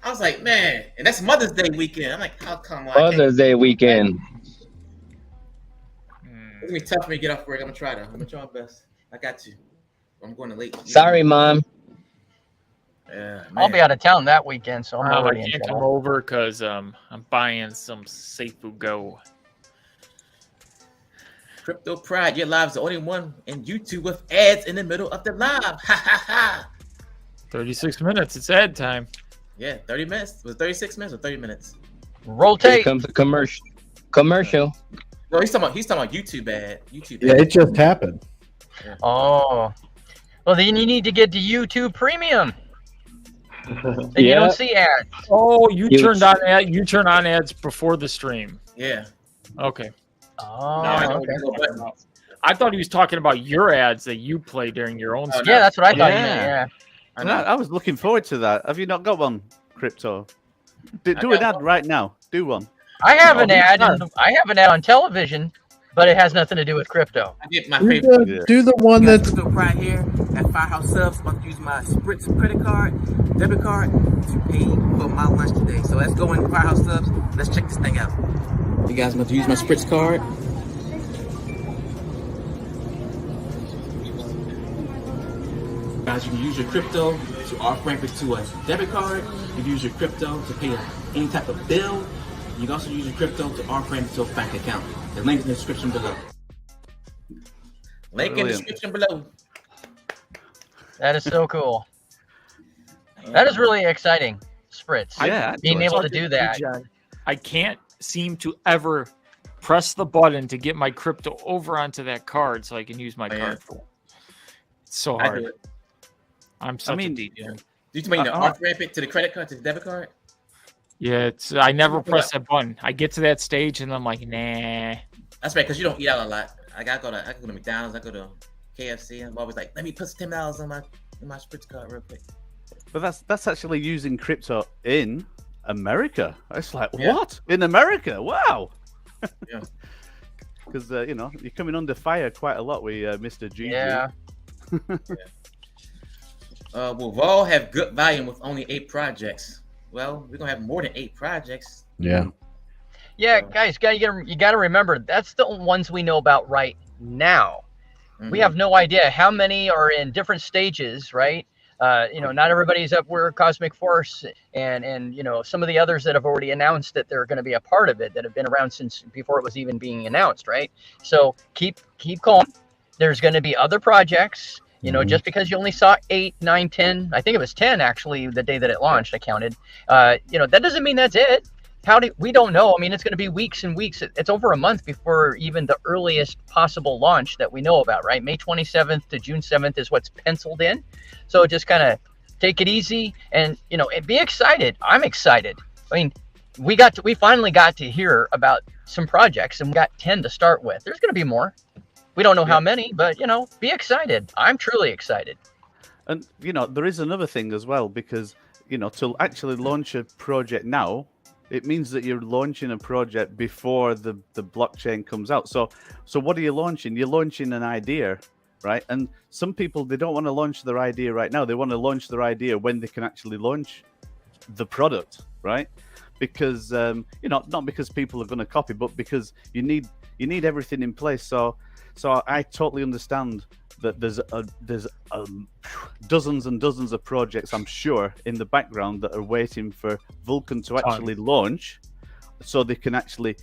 I was like, man, and that's Mother's Day weekend. I'm like, how come? Mother's Day weekend. It's gonna be tough for me to get off work. I'm gonna try though. I'm gonna try my best. I got you. I'm going to late. Sorry, Mom. Yeah, I'll be out of town that weekend, so I'm I already in can't come trouble. over because I'm buying some Safuu Go. Crypto Pride, your live's the only one in YouTube with ads in the middle of the live. Ha ha ha. 36 minutes. It's ad time. Yeah, 30 minutes. Was it 36 minutes or 30 minutes? Here Rotate. comes a commercial. No, he's talking about YouTube ad. YouTube Yeah, ad. it just happened. Oh. Well, then you need to get to YouTube Premium. Then you don't see ads. Oh, you turn on ads before the stream. Yeah. Okay. Oh, Now I know what okay. he's talking about. I thought he was talking about your ads that you play during your own stream. Yeah, that's what I thought you Yeah. meant, yeah. I was looking forward to that. Have you not got one, Crypto? Do an ad right now. Do one. I have an ad. I have an ad on television, but it has nothing to do with crypto. I get my Do favorite. do the one Got that's Crypto Pride here at Firehouse Subs. About to use my Spritz credit card, debit card to pay for my lunch today. So let's go in Firehouse Subs. Let's check this thing out. You guys about to use my Spritz card. Guys, you can use your crypto to off-ramp it to a debit card. You can use your crypto to pay any type of bill. You can also use your crypto to off-ramp it to a bank account. The link in the description below. Link in the description below. That is so cool. That is really exciting, Spritz. Yeah, being able to do that. I can't seem to ever press the button to get my crypto over onto that card so I can use my card for it. It's so I hard. do it. I'm such a detail. Do you mean to off-ramp it to the credit card, to the debit card? Yeah, I never press that button. I get to that stage and I'm like, nah. That's right, because you don't eat out a lot. I go to McDonald's, I go to KFC, and I'm always like, let me put $10 on my Spritz card real quick. But that's actually using crypto in America. It's like, Yeah. what? In America? Wow. Yeah. Because, you're coming under fire quite a lot with Mr. G. Yeah. Will Vol have good volume with only 8 projects? Well, we're going to have more than 8 projects. yeah. Yeah, guys, you got to remember, that's the ones we know about right now. We have no idea how many are in different stages, right? Not everybody's up where Cosmic Force and some of the others that have already announced that they're going to be a part of it, that have been around since before it was even being announced, right? So keep calm. There's going to be other projects. Just because you only saw 8, 9, 10, I think it was 10 actually the day that it launched, I counted. That doesn't mean that's it. We don't know. I mean, it's going to be weeks and weeks. It's over a month before even the earliest possible launch that we know about, right? May 27th to June 7th is what's penciled in. So just kind of take it easy and be excited. I'm excited. I mean, we finally got to hear about some projects, and we got 10 to start with. There's going to be more. We don't know how many, but be excited. I'm truly excited. And there is another thing as well, because to actually launch a project now, it means that you're launching a project before the blockchain comes out. So what are you launching? You're launching an idea, right? And some people, they don't want to launch their idea right now. They want to launch their idea when they can actually launch the product, right? Because not because people are going to copy, but because you need everything in place. So I totally understand that there's dozens and dozens of projects, I'm sure, in the background that are waiting for Vulcan to actually launch, so they can actually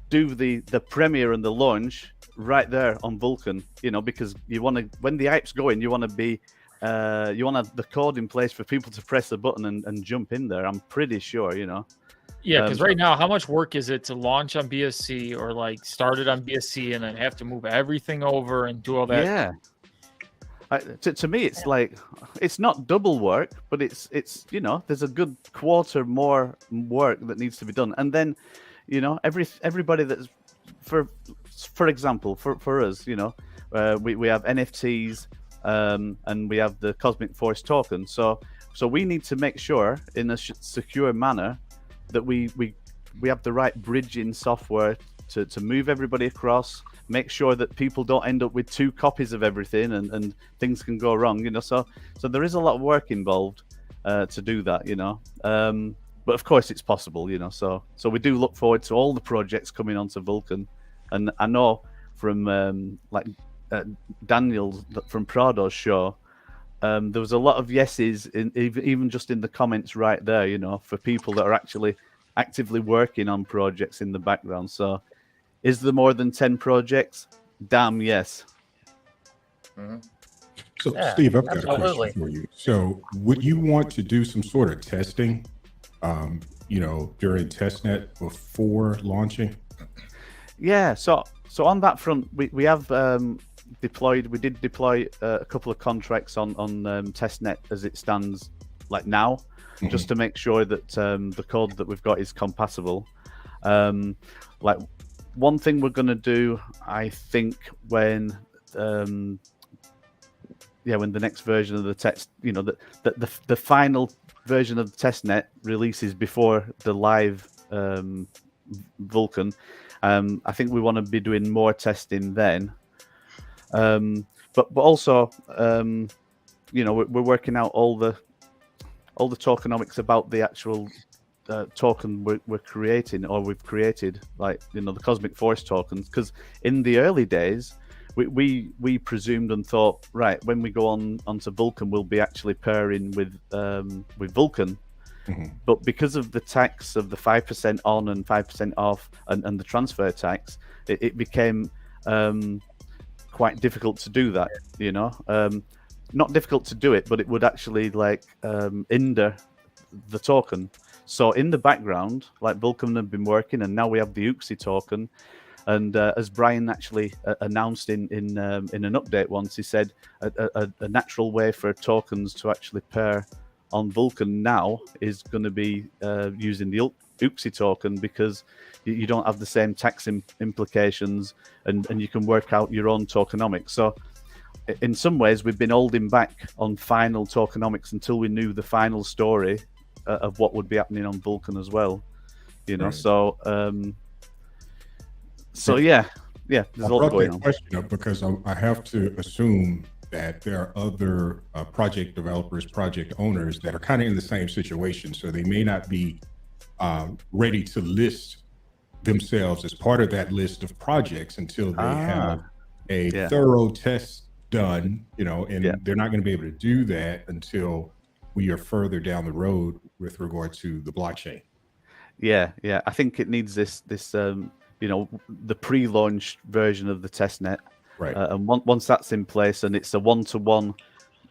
do the premiere and the launch right there on Vulcan. Because you want to, when the hype's going, you want to be you want to have the code in place for people to press the button and jump in there. I'm pretty sure, Yeah, because right now, how much work is it to launch on BSC or like start it on BSC and then have to move everything over and do all that? Yeah. To me, it's like it's not double work, but it's there's a good quarter more work that needs to be done, and then everybody that's for example for us, we have NFTs and we have the Cosmic Force token, so we need to make sure in a secure manner that we have the right bridging software to move everybody across, make sure that people don't end up with 2 copies of everything and things can go wrong, so there is a lot of work involved to do that, but of course it's possible, so we do look forward to all the projects coming onto Vulcan. And I know from Daniel from Prado's show, there was a lot of yeses even just in the comments right there, for people that are actually actively working on projects in the background. So is there more than 10 projects? Damn yes. Mm-hmm. So Yeah, Steve, I've got absolutely. a question for you. So would you want to do some sort of testing, during testnet before launching? Yeah, so on that front, we have we did deploy a couple of contracts on testnet as it stands like now, just to make sure that the code that we've got is compatible. Like one thing we're going to do, I think, when the next version of the text, the final version of the testnet releases before the live Vulcan. I think we want to be doing more testing then, but also we're working out all the tokenomics about the actual token we're creating, or we've created, like the Cosmic Force tokens, because in the early days we presumed and thought, right, when we go onto Vulcan we'll be actually pairing with Vulcan. But because of the tax of the 5% on and 5% off and the transfer tax, it became quite difficult to do that, not difficult to do it, but it would actually hinder the token. So in the background, like Vulcan have been working, and now we have the ooxy token. And as Brian actually announced in an update once, he said a natural way for tokens to actually pair on Vulcan now is going to be using the ooxy token, because you don't have the same tax implications, and you can work out your own tokenomics. So in some ways we've been holding back on final tokenomics until we knew the final story of what would be happening on Vulcan as well, Right. So yeah, there's a lot going on. Question up because I have to assume that there are other project developers, project owners that are kind of in the same situation. So they may not be ready to list themselves as part of that list of projects until they have a thorough test done, and they're not going to be able to do that until we are further down the road with regard to the blockchain. Yeah. I think it needs this the pre-launch version of the testnet. Right. And once that's in place and it's a one-to-one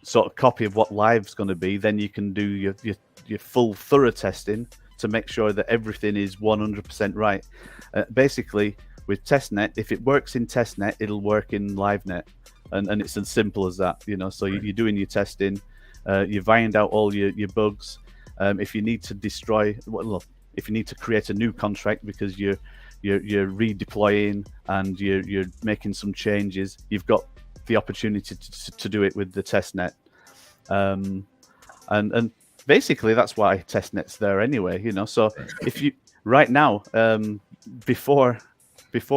sort of copy of what live's going to be, then you can do your full thorough testing to make sure that everything is 100% right. Basically, with testnet, if it works in testnet, it'll work in livenet, and it's as simple as that. So you're doing your testing, you've ironed out all your bugs. If you need to if you need to create a new contract because you're redeploying and you're making some changes, you've got the opportunity to do it with the testnet. And basically that's why testnet's there anyway, So if you right now, before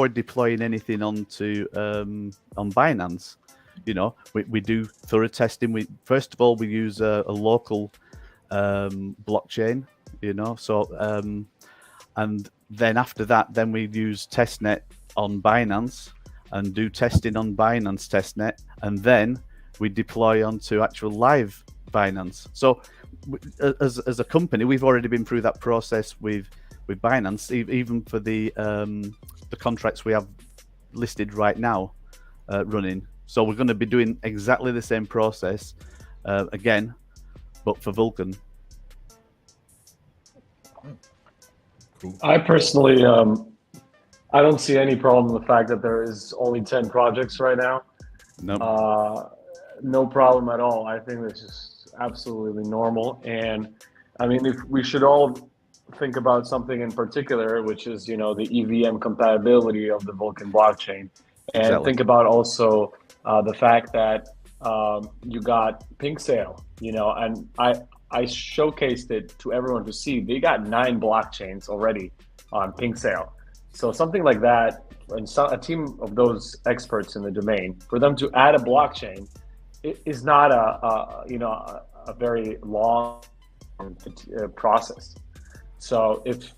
deploying anything onto on Binance, we do thorough testing. First of all we use a local blockchain, so and then after that, then we use testnet on Binance and do testing on Binance testnet, and then we deploy onto actual live Binance. So as a company, we've already been through that process with Binance, even for the contracts we have listed right now running. So we're going to be doing exactly the same process again, but for Vulcan. I personally, I don't see any problem in the fact that there is only 10 projects right now. No. no problem at all. I think this is absolutely normal. And I mean, if we should all think about something in particular, which is, the EVM compatibility of the Vulcan blockchain. And Exactly. think about also the fact that you got Pink Sale, and I showcased it to everyone to see. They got 9 blockchains already on Pink Sale. So something like that, and a team of those experts in the domain, for them to add a blockchain, it is not a very long process. So if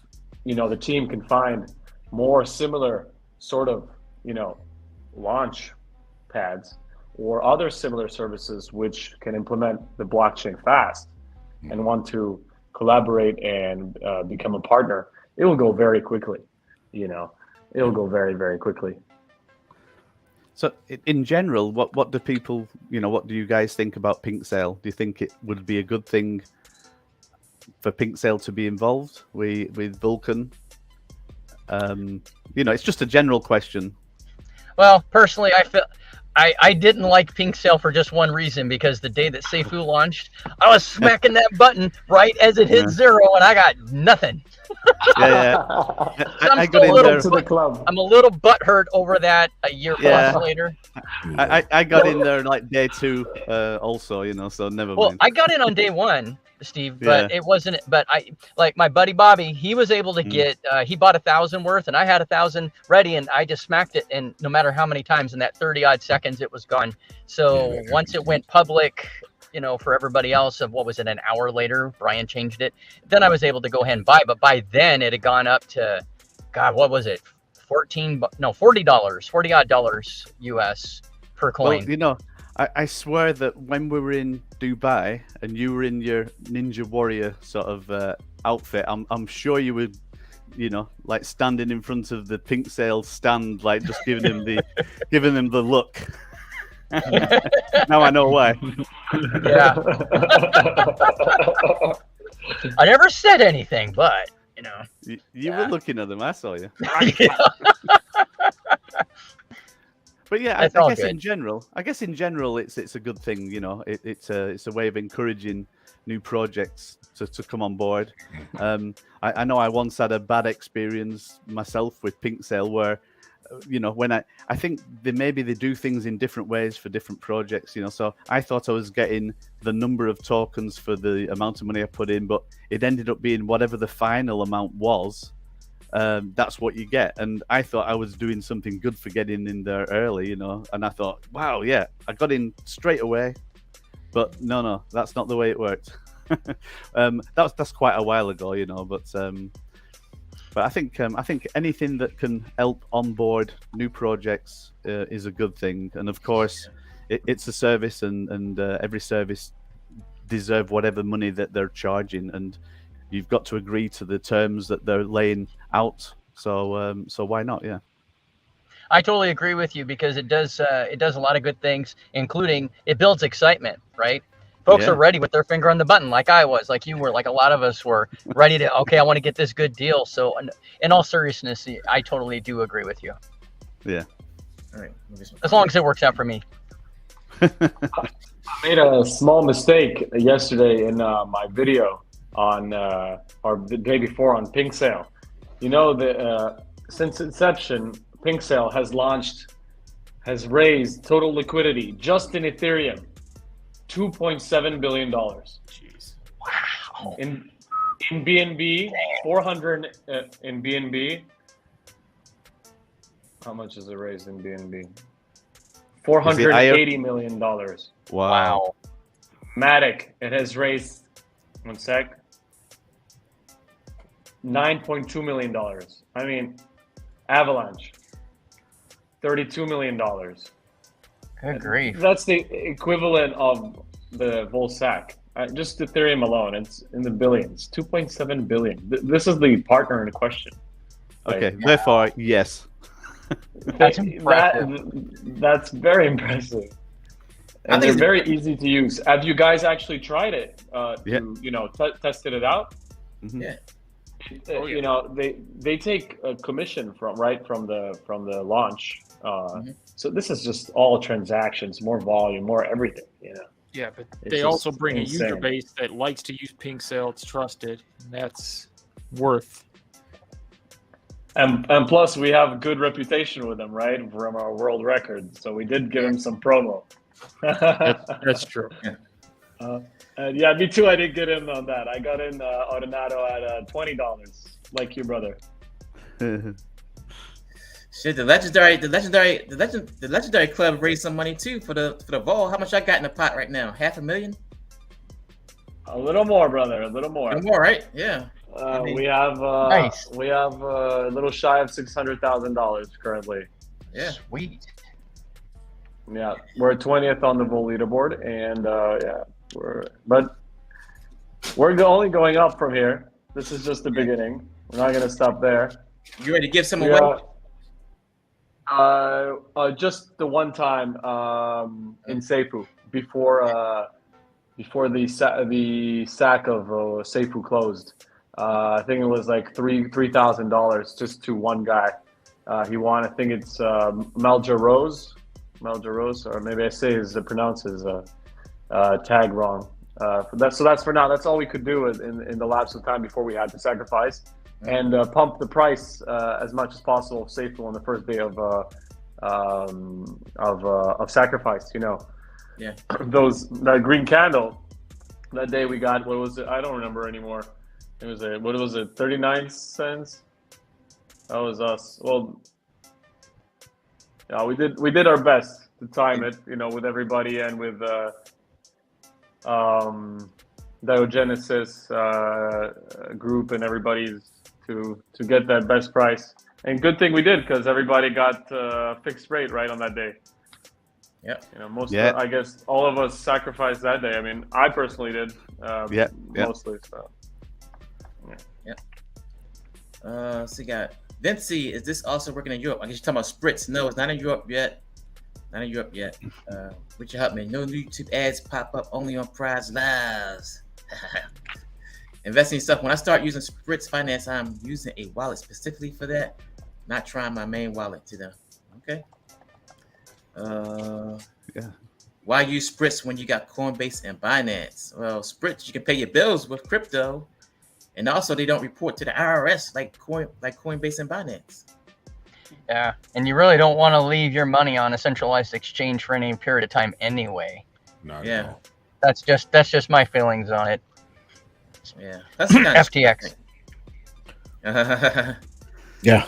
the team can find more similar sort of launch pads or other similar services which can implement the blockchain fast and want to collaborate and become a partner, it will go very quickly. It'll go very, very quickly. So in general, what do people, what do you guys think about Pink Sale? Do you think it would be a good thing for Pink Sale to be involved with Vulcan? It's just a general question. Well, personally, I didn't like Pink Sale for just one reason, because the day that safuu launched, I was smacking that button right as it hit 0, and I got nothing. Yeah. I got in there to the club. I'm a little butthurt over that a year plus later. I got in there like day 2 also, so never mind. Well, I got in on day 1, Steve, but it wasn't. But I, like my buddy Bobby, he was able to get. He bought 1,000 worth, and I had 1,000 ready, and I just smacked it. And no matter how many times in that 30-odd seconds, it was gone. So once it went public, for everybody else, of what was it, an hour later, Brian changed it. Then I was able to go ahead and buy. But by then, it had gone up to, God, what was it? $40 US per coin. Well, I swear that when we were in Dubai and you were in your Ninja Warrior sort of outfit, I'm sure you were, like standing in front of the Pink Sale stand, like just giving him the look. Now I know why. Yeah. I never said anything, but you were looking at them. I saw you. But yeah, I guess in general, it's a good thing. It's a way of encouraging new projects to come on board. I know I once had a bad experience myself with Pink Sale where, when I think they do things in different ways for different projects. So I thought I was getting the number of tokens for the amount of money I put in, but it ended up being whatever the final amount was. That's what you get. And I thought I was doing something good for getting in there early, and I thought, wow, yeah, I got in straight away. But no, that's not the way it worked. That's quite a while ago, but I think anything that can help onboard new projects is a good thing. And of course, it's a service, and every service deserve whatever money that they're charging, and you've got to agree to the terms that they're laying out. So why not? Yeah. I totally agree with you, because it does a lot of good things, including it builds excitement, right? Folks are ready with their finger on the button, like I was, like you were, like a lot of us were ready to, okay, I want to get this good deal. So in all seriousness, I totally do agree with you. Yeah. All right. As long as it works out for me. I made a small mistake yesterday in my video on, or the day before, on Pink Sale. Since inception, Pink Sale has raised total liquidity just in Ethereum, $2.7 billion. Jeez. Wow. In BNB, 400 in BNB. How much is it raised in BNB? $480 million. Wow. Matic, it has raised, one sec, $9.2 million. I mean, Avalanche, $32 million. Good grief. That's the equivalent of the Volsac. Just Ethereum alone, it's in the billions, 2.7 billion. This is the partner in question. Okay, therefore, yes. That's impressive. That's very impressive. And they're very easy to use. Have you guys actually tried it? Tested it out? Mm-hmm. Yeah. They take a commission from the launch So this is just all transactions, more volume, more everything. Yeah, but It's they just also bring a user insane. base that likes to use pink sale. It's trusted, and that's worth. And plus, we have good reputation with them, right, from our world record. So we did give him some promo. That's true. And yeah, me too. I did get in on that. I got in Ordinado at $20, like you, brother. Shit, the legendary club raised some money too for the vault. How much I got in the pot right now? $500,000. A little more, brother. A little more. A little more, right? Yeah. We have Nice. we have a little shy of $600,000 currently. Yeah. Sweet. Yeah, we're 20th on the Vol leaderboard, and we're only going up from here. This is just the beginning. We're not gonna stop there. You ready to give some away? Just the one time in safuu before the sack of safuu closed. I think it was like $3,000 just to one guy. He won. I think it's Malja Rose, or maybe I pronounce his tag wrong. So that's for now. That's all we could do in the lapse of time before we had to sacrifice and pump the price as much as possible of safuu on the first day of sacrifice. Yeah. That green candle. That day we got, what was it? I don't remember anymore. It was 39 cents. That was us. Well, yeah, we did our best to time it, with everybody and with Diogenesis group and everybody's to get that best price. And good thing we did, because everybody got fixed rate right on that day. Yeah. I guess all of us sacrificed that day. I mean, I personally did. Mostly. So. So you got Vinci. Is this also working in Europe? I guess you're talking about Spritz. No, it's not in Europe yet. Would you help me? No YouTube ads pop up, only on prize lives. Investing stuff. When I start using Spritz Finance, I'm using a wallet specifically for that. Not trying my main wallet to them. Okay. Why use Spritz when you got Coinbase and Binance? Well, Spritz, you can pay your bills with crypto, and also they don't report to the IRS like Coinbase and Binance. Yeah, and you really don't want to leave your money on a centralized exchange for any period of time anyway. Not at all. That's just my feelings on it. Yeah, that's kind of FTX. Yeah.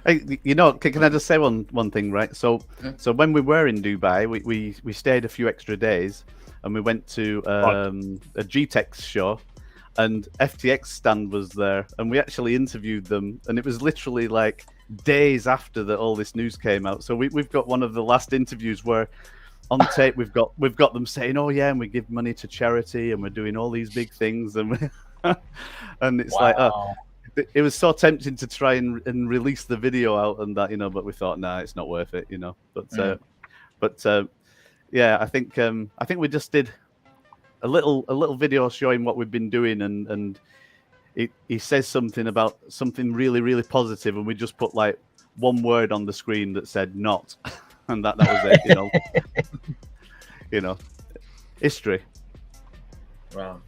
Hey, can I just say one thing, right? So when we were in Dubai, we stayed a few extra days, and we went to a GTEx show, and FTX stand was there, and we actually interviewed them, and it was literally like days after that all this news came out. So we've got one of the last interviews where on tape we've got them saying, "Oh yeah, and we give money to charity, and we're doing all these big things," and and it's like, it was so tempting to try and release the video out and that, but we thought, nah, it's not worth it, But yeah, I think we just did a little video showing what we've been doing, and he says something about something really, really positive, and we just put like one word on the screen that said "not," and that was it, history. Wow.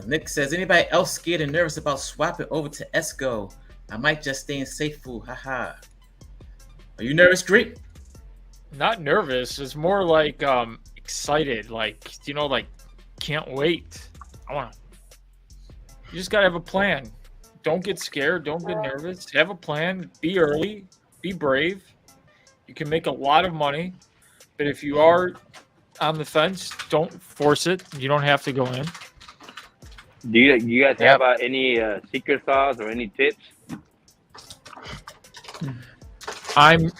Nick says, anybody else scared and nervous about swapping over to Esko? I might just stay in safuu. Haha. Are you nervous, Greek? Not nervous. It's more like excited. Like, can't wait. You just gotta have a plan. Don't get scared. Don't get nervous. Have a plan. Be early. Be brave. You can make a lot of money, but if you are on the fence, don't force it. You don't have to go in. Do you guys have any secret sauce or any tips? I'm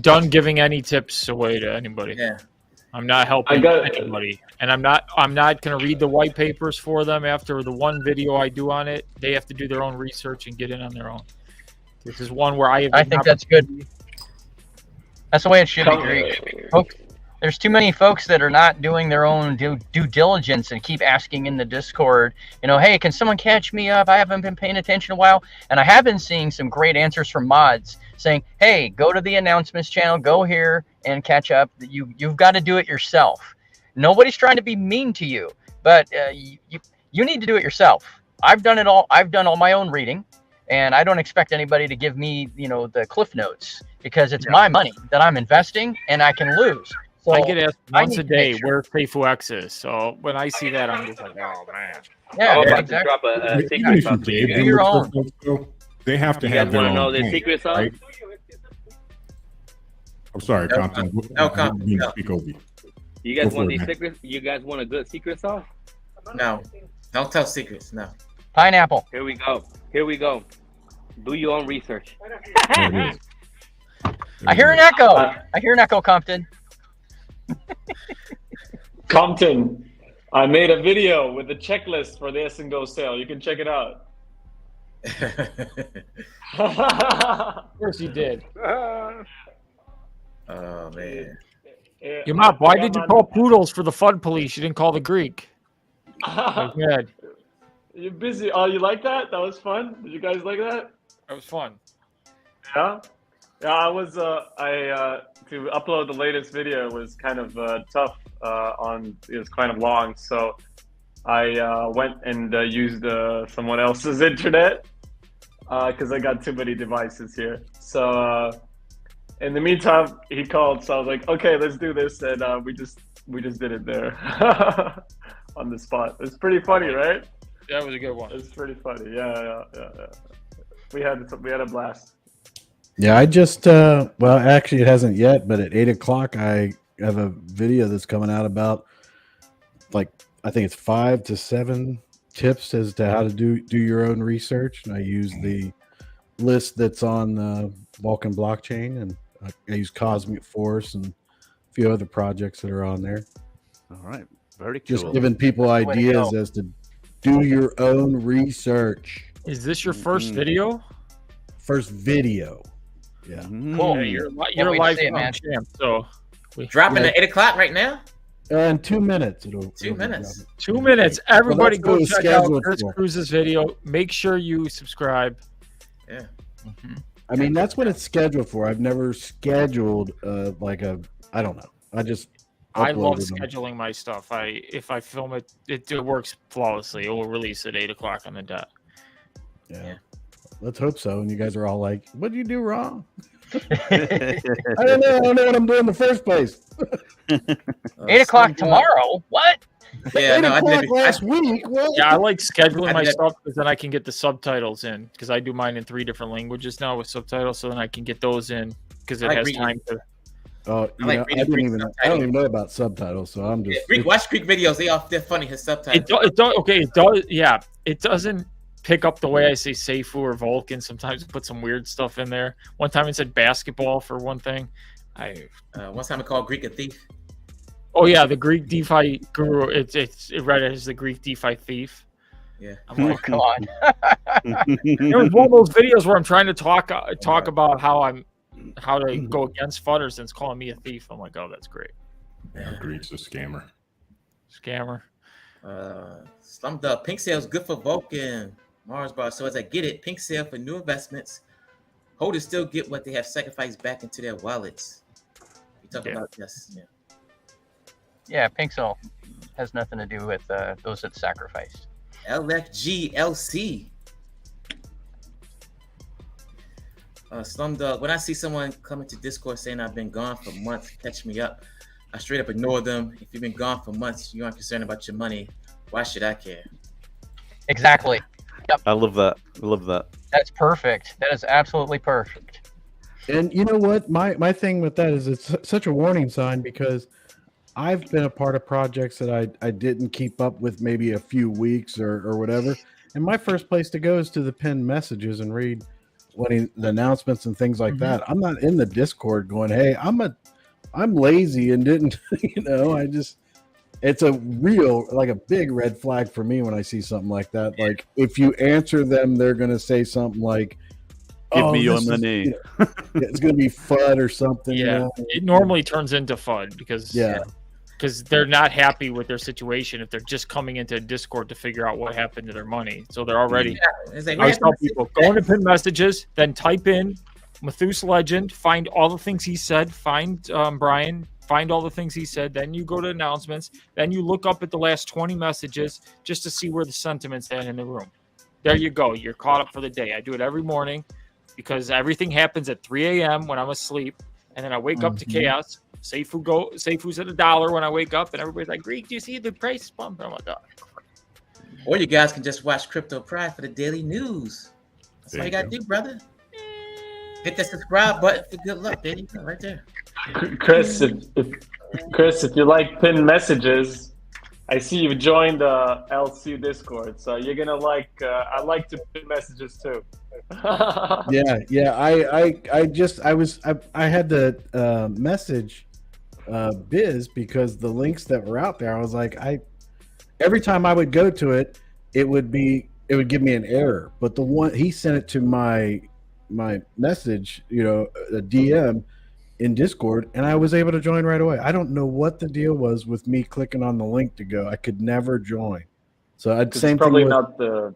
done giving any tips away to anybody. Yeah. I'm not helping anybody, and I'm not going to read the white papers for them after the one video I do on it. They have to do their own research and get in on their own. This is one where I think that's good. That's the way it should be. There's too many folks that are not doing their own due diligence and keep asking in the Discord, hey, can someone catch me up? I haven't been paying attention in a while. And I have been seeing some great answers from mods saying, hey, go to the announcements channel, go here and catch up. You've got to do it yourself. Nobody's trying to be mean to you, but you need to do it yourself. I've done it all. I've done all my own reading, and I don't expect anybody to give me, the cliff notes, because it's my money that I'm investing and I can lose. So I get asked once a day sure. where safuu X is. So when I see that, I'm just like, oh man. Yeah, I'm about exactly. to drop a Even secret if sauce. you gave Do them your the own. cliff notes, though, they have to You have guys their want to own know the thing, secret sauce? right? I'm sorry, No, Compton. no, I didn't mean to no. speak over you. You guys Go want for these it, man. secrets? You guys want a good secret sauce? No, don't tell secrets. No. Pineapple. Here we go. Here we go. Do your own research. There it is. I hear an echo. I hear an echo, Compton. Compton, I made a video with the checklist for the S&Go sale. You can check it out. Of course you did. Oh man. Yamap, why did you call poodles for the fun police? You didn't call the Greek. Good. You're busy. Oh, you like that? That was fun. Did you guys like that? That was fun. Yeah. Yeah, I was. To upload the latest video was kind of tough. It was kind of long, so I went and used someone else's internet because I got too many devices here. So in the meantime, he called, so I was like, okay, let's do this, and we just did it there on the spot. It's pretty funny, right? That was a good one. It's pretty funny. Yeah. We had a blast. Yeah, I just well, actually, it hasn't yet, but at 8:00, I have a video that's coming out about, like, I think it's 5 to 7 tips as to how to do your own research, and I use the list that's on Vulcan blockchain, and I use Cosmic Force and a few other projects that are on there. All right, very cool. Just giving people ideas as to do your own research. Is this your first video? First video. Yeah. Cool. Yeah, you're Can't wait to live see it, man. champ, so Dropping at 8:00 right now. In 2 minutes. It'll 2 minutes. drop. 2 minutes. Everybody Well, go that's what check it's out scheduled Chris for. Cruz's video. Make sure you subscribe. Yeah. I mean, that's what it's scheduled for. I've never scheduled I don't know. I just I love uploaded them. scheduling my stuff. If I film it, it works flawlessly. It will release at 8:00 on the dot. Yeah. Let's hope so. And you guys are all like, what did you do wrong? I don't know what I'm doing in the first place. 8:00 tomorrow. What? Yeah, no, I 8:00 did. last week. What? Yeah, I like scheduling I my did- stuff because then I can get the subtitles in, because I do mine in 3 different languages now with subtitles, so then I can get those in because it I like has reading. time to. Oh, I like reading Greek I subtitles. don't even know about subtitles, so I'm just. Watch Greek videos. They're funny. His subtitles. It does. Yeah, it doesn't pick up the way I say safuu or Vulcan. Sometimes it puts some weird stuff in there. One time it said basketball for one thing. One time I called Greek a thief. Oh yeah, the Greek DeFi guru. It read it as the Greek DeFi thief. Yeah. I'm like, Come on. it was one of those videos where I'm trying to talk about how to go against Futters, and it's calling me a thief. I'm like, oh, that's great. Yeah, Greek's a scammer. Scammer. Slumdog. Pink sales good for Vulcan. Mars bar. So as I get it, pink sale for new investments. Holders still get what they have sacrificed back into their wallets. We talk about this. Yeah. Yeah, Pixel has nothing to do with those that sacrificed. LFGLC. Slumdog. When I see someone coming to Discord saying I've been gone for months, catch me up. I straight up ignore them. If you've been gone for months, you aren't concerned about your money. Why should I care? Exactly. Yep. I love that. I love that. That's perfect. That is absolutely perfect. And you know what? My thing with that is it's such a warning sign, because I've been a part of projects that I didn't keep up with maybe a few weeks or whatever. And my first place to go is to the pinned messages and read the announcements and things like that. I'm not in the Discord going, hey, I'm lazy and didn't, it's a real, like a big red flag for me when I see something like that. Like if you answer them, they're going to say something like, Give me your this is, money. you know, it's going to be FUD or something. Yeah, You know? it normally turns into FUD because Yeah. they're not happy with their situation if they're just coming into Discord to figure out what happened to their money. So they're already. It's like, I always tell people, go into pin messages, then type in Mathus Legend, find all the things he said, find Brian, find all the things he said, then you go to announcements, then you look up at the last 20 messages just to see where the sentiment's at in the room. There you go. You're caught up for the day. I do it every morning because everything happens at 3 a.m. when I'm asleep, and then I wake up to chaos. Safoo's at $1 when I wake up, and everybody's like, Greek, do you see the price bump? I'm like, oh. Or you guys can just watch Crypto Pride for the daily news. That's all you gotta do, brother. Hit that subscribe button for good luck. There you go, right there. Chris, if you like pinned messages, I see you've joined the LC Discord, so you're gonna like. I like to pin messages too. Yeah. I had to message Biz because the links that were out there, I was like, every time I would go to it, it would give me an error. But the one he sent it to my message, a DM in Discord, and I was able to join right away. I don't know what the deal was with me clicking on the link to go. I could never join. So I'd same probably thing with,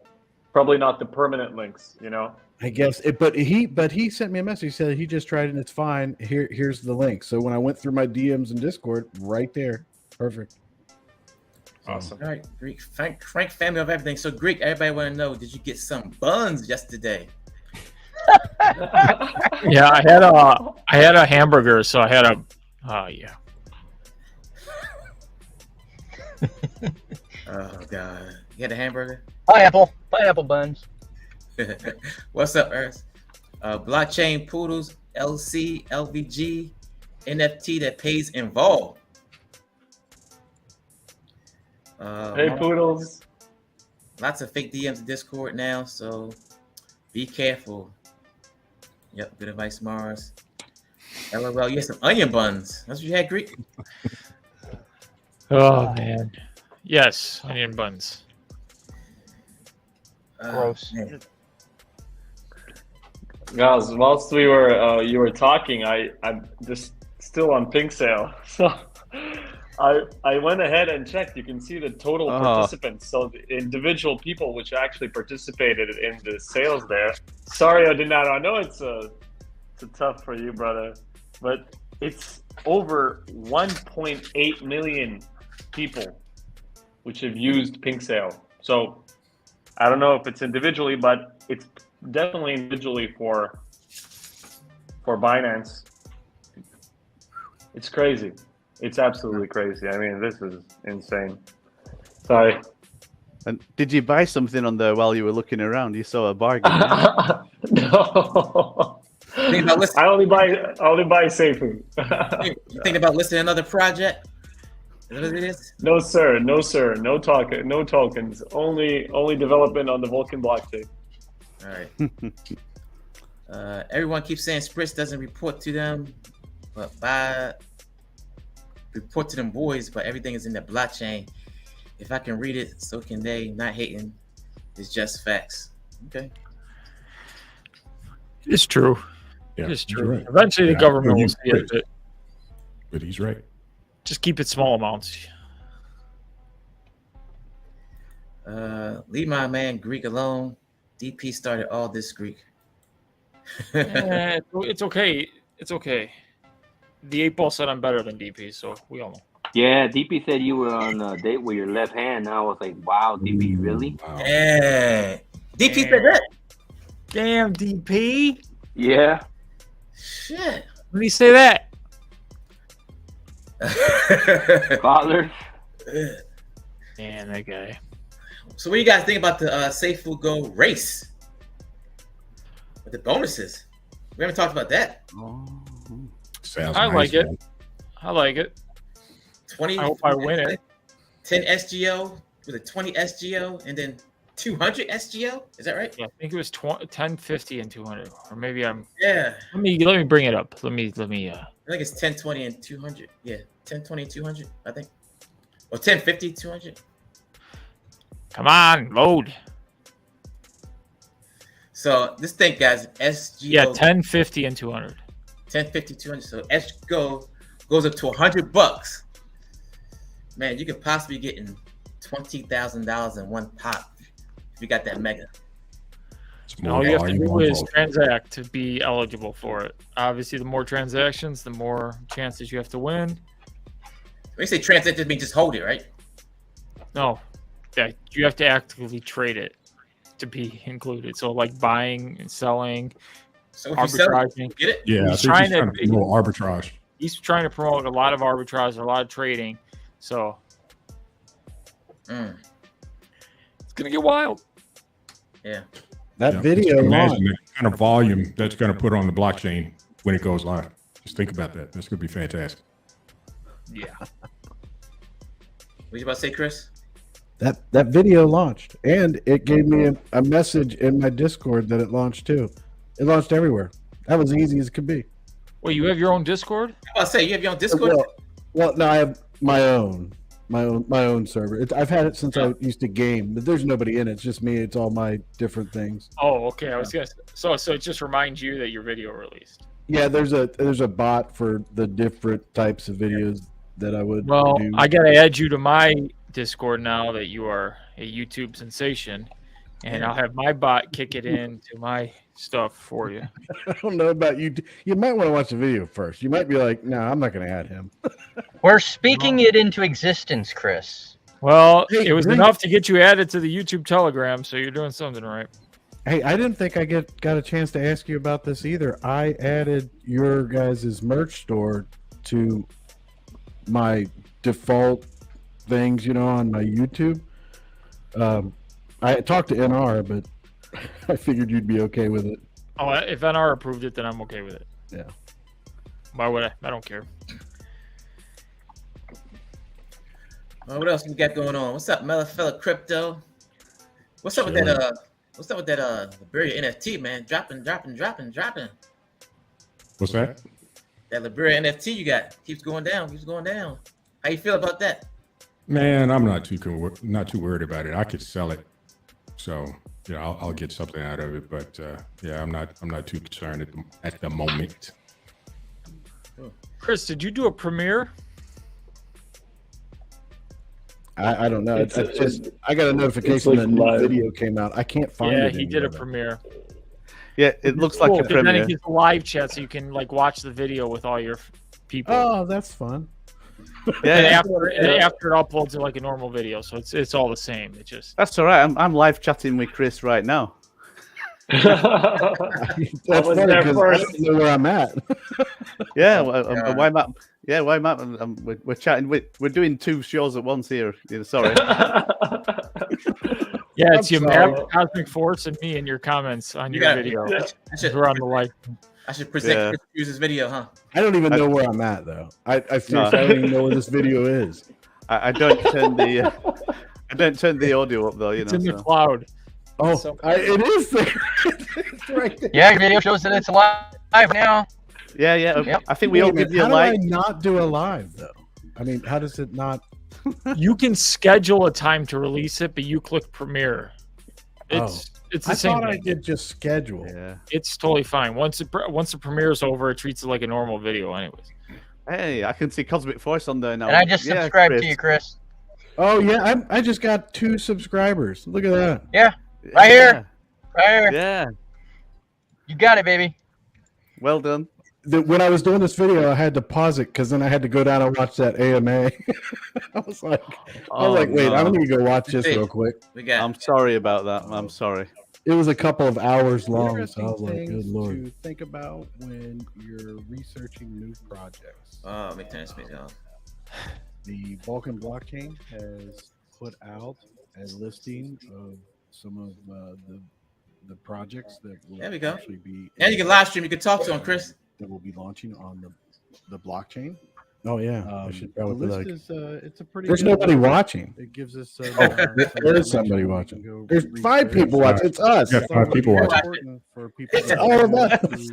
probably not the permanent links, I guess but he sent me a message. He said he just tried it and it's fine. Here's the link. So when I went through my DMs in Discord, right there, perfect. Awesome. All right, Greek, Frank family of everything. So Greek, everybody want to know, did you get some buns yesterday? Yeah, I had a hamburger, so I had a yeah. Oh god, you had a hamburger? Pineapple buns. What's up, Earth? Blockchain Poodles, LC, LVG, NFT that pays involved. Hey, Poodles. Lots of fake DMs in Discord now, so be careful. Yep, good advice, Mars. LOL, you had some onion buns. That's what you had, Greek? Oh man, yes, onion buns. Gross. Man. Guys, whilst you were talking, I'm just still on pink sale. So I went ahead and checked. You can see the total participants. So the individual people which actually participated in the sales there. Sorry, I know it's tough for you, brother, but it's over 1.8 million people which have used pink sale. So I don't know if it's individually, but it's definitely individually for Binance. It's crazy. It's absolutely crazy. I mean, this is insane. Sorry. And did you buy something on there while you were looking around? You saw a bargain. No. I only buy safuu. You think about listing another project? Is that what it is? No, sir. No tokens. Only development on the Vulcan blockchain. All right. Everyone keeps saying Spritz doesn't report to them, but report to them boys, but everything is in the blockchain. If I can read it, so can they. Not hating. It's just facts. Okay. It's true. Yeah, It's he's true. right. Eventually, the Yeah, government will he's see it. right. But he's right. Just keep it small amounts. Leave my man Greek alone. DP started all this Greek. It's okay. It's okay. The 8-ball said I'm better than DP, so we all know. Yeah, DP said you were on a date with your left hand. And I was like, wow, DP, really? Wow. Yeah. DP said that. Damn, DP. Yeah. Shit. When do you say that? Father. Man, that guy. So what do you guys think about the safuu Go race? With the bonuses. We haven't talked about that. Sounds I nice, like it. man. I like it. 20. I hope I win it. 10 SGO with a 20 SGO and then 200 SGO. Is that right? Yeah, I think it was 10, 50, and 200, or maybe I'm. Yeah. Let me bring it up. Let me. I think it's 10, 20, and 200. Yeah, 10, 20, and 200. I think. Or 10, 50, 200. Come on, load. So this thing, guys, SGO. Yeah, 10, 50, and 200. 10, 50, 200. So Esko goes up to $100. Man, you could possibly get in $20,000 in one pop if you got that mega. All you have to do is transact to be eligible for it. Obviously, the more transactions, the more chances you have to win. When you say transact, it means just hold it, right? No, yeah, you have to actively trade it to be included. So, like buying and selling, so if you sell it, arbitraging. get it? Yeah, He's trying to promote arbitrage. He's trying to promote a lot of arbitrage, a lot of trading. So it's gonna get wild. Yeah. That Yeah, video just imagine launched. the kind of volume that's going to put on the blockchain when it goes live. Just think about that. That's going to be fantastic. Yeah. What you about to say, Chris? That video launched, and it gave me a message in my Discord that it launched too. It launched everywhere. That was easy as it could be. Well, you have your own Discord? I was say you have your own Discord. Well, no, I have my own server. I've had it since I used to game, but there's nobody in it. It's just me. It's all my different things. Oh, okay. I was gonna. So it just reminds you that your video released. Yeah, there's a bot for the different types of videos that I would. Well, do. I gotta add you to my Discord now that you are a YouTube sensation, and I'll have my bot kick it into my stuff for you. I don't know about you. You might want to watch the video first. You might be like, no, I'm not going to add him. We're speaking it into existence, Chris. Well, Hey, it was Green. enough to get you added to the YouTube Telegram, so you're doing something right. Hey, I didn't think I got a chance to ask you about this either. I added your guys' merch store to my default things, on my YouTube. I talked to NR, but I figured you'd be okay with it. Oh, if NR approved it, then I'm okay with it. Yeah. Why would I? I don't care. What else we got going on? What's up, Melafella Crypto? What's up with that? What's up with that? Liberia NFT, man, dropping. What's that? That Liberia NFT you got keeps going down. How you feel about that? Man, I'm not too worried about it. I could sell it, so I'll get something out of it. But yeah, I'm not too concerned at the moment. Chris, did you do a premiere? I don't know. It's just I got a notification that a new video came out. I can't find it. Yeah, he did a premiere. Yeah, it looks like a Then premiere. it gets a live chat, so you can watch the video with all your people. Oh, that's fun. Yeah, and after it uploads it like a normal video, so it's all the same. It just That's all right. I'm live chatting with Chris right now. That's funny because I don't know where I'm at. Yeah, why not? Yeah, why not? We're chatting. We're doing two shows at once here. Sorry. Yeah, it's your map, Cosmic Force, and me in your comments on your video. We're on the live. I should present Chris Hughes' video, huh? I don't even know where I'm at though. I seriously I don't even know where this video is. I don't turn the audio up though. It's in the cloud. Oh, it is there. It's right there. Yeah, your video shows that it's live now. Yeah. Yep. I think we all give you a like. How do I not do a live though? I mean, how does it not? You can schedule a time to release it, but you click premiere. It's the same. I thought I thing. did just schedule. Yeah. It's totally fine. Once the premiere is over, it treats it like a normal video, anyways. Hey, I can see Cosmic Force on there now. And I just subscribed to you, Chris. Oh yeah, I just got 2 subscribers. Look at that. Yeah, right here. Yeah. You got it, baby. Well done. When I was doing this video, I had to pause it because then I had to go down and watch that AMA. I was like, wait, no. I'm gonna go watch this real quick. I'm sorry about that. I'm sorry. It was a couple of hours long, so I was like, good lord. To think about when you're researching new projects. Oh, make sense. The Vulcan blockchain has put out a listing of some of the projects that will There we go. actually be. And you can live stream. You can talk to him, Chris. That will be launching on the blockchain. Oh yeah, I should probably the like. list is it's a pretty. There's good nobody list. watching. It gives us. There is somebody watching. There's 5 people watching. It's us. Yeah, 5 people watching. Important for people It's all of us.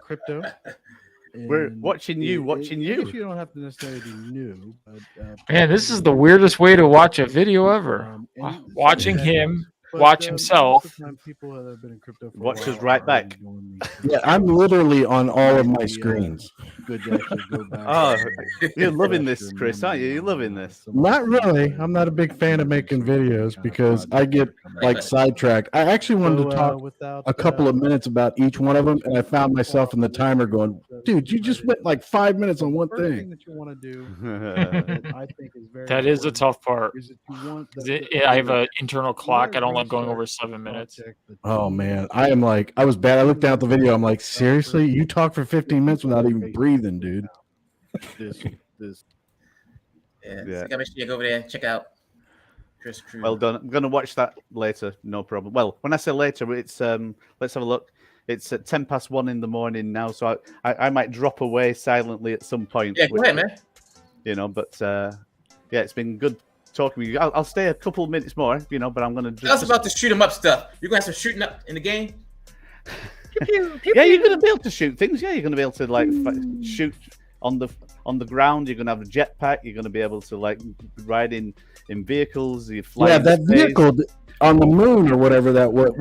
Crypto. We're And watching you. I guess you don't have to necessarily be new, but Man, this is the weirdest way to watch a video ever. any- Watching him watch himself. Most of the time, people that have been in crypto for a Watch us while right are back. doing Yeah, I'm literally on all of my screens. good to actually go back. Oh, and you're loving refresh this, your Chris, aren't you? memory You're on, loving this. some of Not the really. things I'm not a big fan of making videos kind of because I projects get that are coming like out. sidetracked. I actually wanted to talk without a couple of minutes about each one of them, and I found myself in the timer going, "Dude, you just went like 5 minutes on one first thing thing." that you want to do, that I think is very That is the important, tough part. is that you want I have an internal clock. I don't want like going over 7 minutes. Oh man, I am like, I was bad. I looked down at the video. I'm like, seriously, you talk for 15 minutes without even breathing, dude. this Yeah. Yeah. So you gotta make sure you go over there and check out Chris Crew. Well done. I'm going to watch that later. No problem. Well, when I say later, it's let's have a look. It's at 1:10 in the morning now, so I might drop away silently at some point. Yeah, go ahead, man. You know, but yeah, it's been good talking with you. I'll stay a couple of minutes more, you know, but I'm going to Tell us about the shoot 'em up stuff. You're gonna have some shooting up in the game. Yeah, you're going to be able to shoot things. Yeah, you're going to be able to like shoot on the ground. You're going to have a jetpack. You're going to be able to like ride in vehicles. You fly. Yeah, in that space. vehicle on the moon or whatever that was.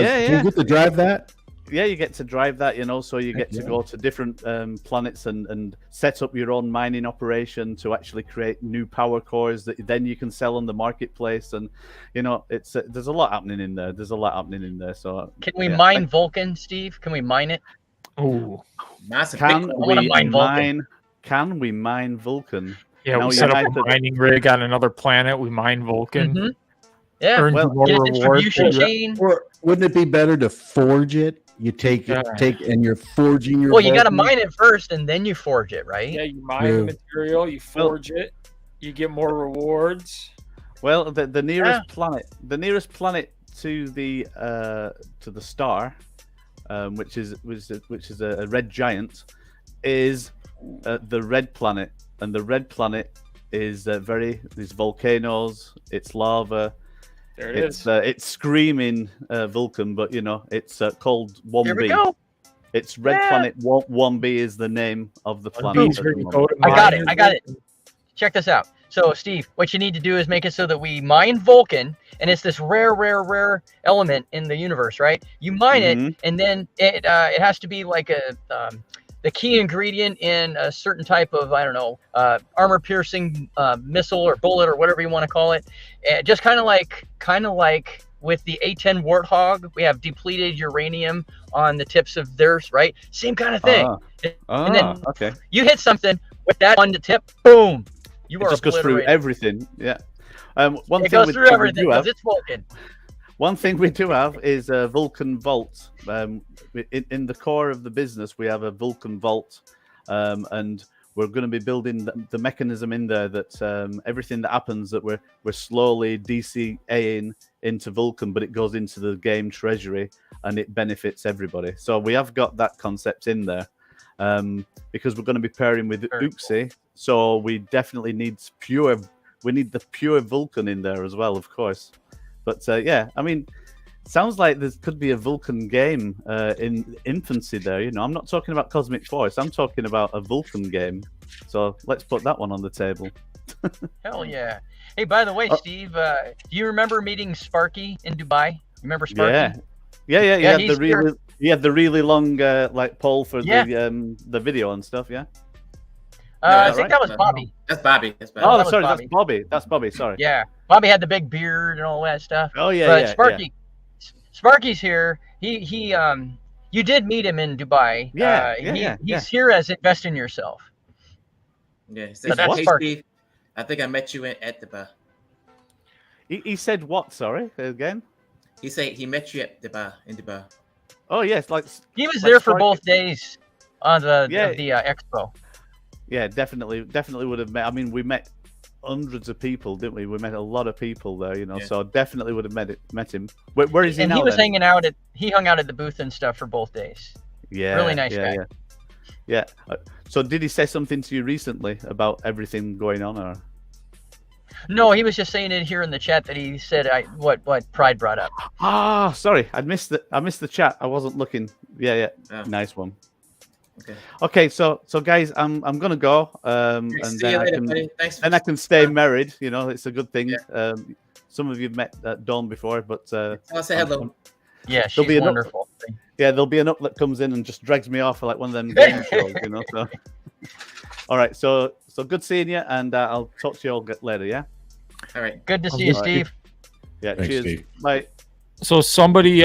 Yeah, Do you get to drive that? Yeah, you get to drive that, you know, so you get to go to different planets and set up your own mining operation to actually create new power cores that then you can sell on the marketplace. And, you know, it's there's a lot happening in there. So can we mine Vulcan, Steve? Can we mine it? Oh, can we mine Vulcan? Yeah, now we set up a mining rig on another planet. We mine Vulcan. Mm-hmm. Yeah, Earn well, more get a rewards. distribution chain. Or wouldn't it be better to forge it? You take and you're forging your. Well, you got to Vulcan? mine it first, and then you forge it, right? Yeah, you mine the material, you forge it, you get more rewards. Well, the nearest planet to the star, which is a red giant, is the red planet, and the red planet is there's volcanoes, it's lava. There it is. It's screaming Vulcan, but you know it's called 1B. Here we go. It's Red Planet 1B is the name of the planet. I got it. Check this out. So, Steve, what you need to do is make it so that we mine Vulcan, and it's this rare element in the universe, right? You mine it, and then it has to be like the key ingredient in a certain type of, I don't know, armor-piercing missile or bullet or whatever you want to call it. Just kind of like with the A-10 Warthog, we have depleted uranium on the tips of theirs, right? Same kind of thing. And then okay. You hit something with that on the tip, boom. It just goes through everything. Yeah. It goes through everything because it's Vulcan. One thing we do have is a Vulcan vault. In the core of the business, we have a Vulcan vault, and we're going to be building the mechanism in there that everything that happens that we're slowly DCAing into Vulcan, but it goes into the game treasury and it benefits everybody. So we have got that concept in there because we're going to be pairing with ooxy. So we definitely need the pure Vulcan in there as well, of course. But yeah, I mean, sounds like there could be a Vulcan game in infancy there. You know, I'm not talking about Cosmic Force. I'm talking about a Vulcan game. So let's put that one on the table. Hell yeah! Hey, by the way, Steve, do you remember meeting Sparky in Dubai? Remember Sparky? Yeah. He had the really long like pole for the video and stuff. Yeah. I think that was Bobby. That's Bobby. Oh, sorry, that's Bobby. That's Bobby. Sorry. Yeah, Bobby had the big beard and all that stuff. Oh yeah, but Sparky's here. He you did meet him in Dubai. He's here as Invest in Yourself. Yeah. So that's Sparky. Steve, I think I met you at Dubai. He said what? Sorry, again. He said he met you at Dubai in Dubai. Oh yes, like he was there for both days on the expo. Yeah, definitely would have met. I mean, we met hundreds of people, didn't we? We met a lot of people there, you know. Yeah. So definitely would have met him. Where is he now? And he was hanging out he hung out at the booth and stuff for both days. Yeah, really nice guy. Yeah. So did he say something to you recently about everything going on, or? No, he was just saying it here in the chat that he said what Pride brought up. Ah, sorry, I missed the chat. I wasn't looking. Yeah. Nice one. Okay, so guys, I'm gonna go, and See you later, buddy. Thanks. I can stay married. You know, it's a good thing. Some of you've met Dawn before, but I'll say hello. Yeah, she's wonderful. There'll be an up that comes in and just drags me off for like one of them game shows, you know. So, all right, so good seeing you, and I'll talk to you all later. Yeah. All right. Good to see you, Steve. Yeah. Thanks, Cheers. Steve. Bye. So somebody,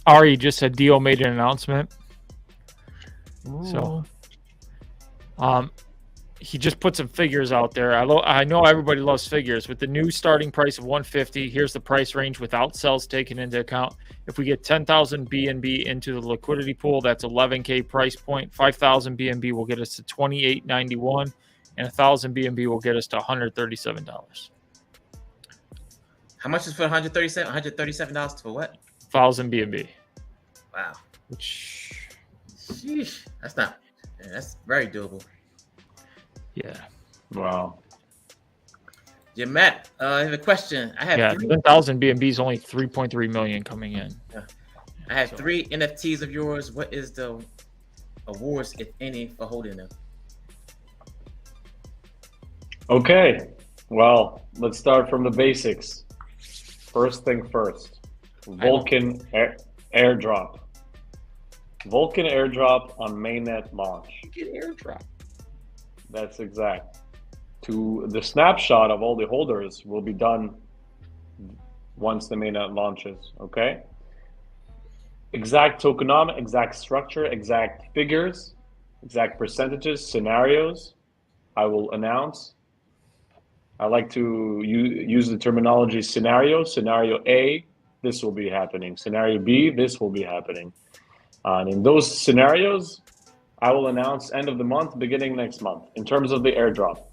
Ari just said Dio made an announcement. So, he just put some figures out there. I know everybody loves figures. With the new starting price of 150, here's the price range without cells taken into account. If we get 10,000 BNB into the liquidity pool, that's 11K price point. 5,000 BNB will get us to 28.91, and 1,000 BNB will get us to $137. How much is for 137? $137 for what? 1,000 BNB. Wow. Sheesh. That's very doable. Yeah. Wow. Yeah, Matt, I have a question. I have 10,000 BNB is only 3.3 million coming in. I have 3 NFTs of yours. What is the awards, if any, for holding them? Okay. Well, let's start from the basics. First thing first. Vulcan airdrop. Vulcan airdrop on mainnet launch. Get airdrop. That's exact. The snapshot of all the holders will be done once the mainnet launches. Okay. Exact tokenomics, exact structure, exact figures, exact percentages, scenarios, I will announce. I like to use the terminology scenario. Scenario A, this will be happening. Scenario B, this will be happening. And in those scenarios, I will announce end of the month, beginning next month. In terms of the airdrop,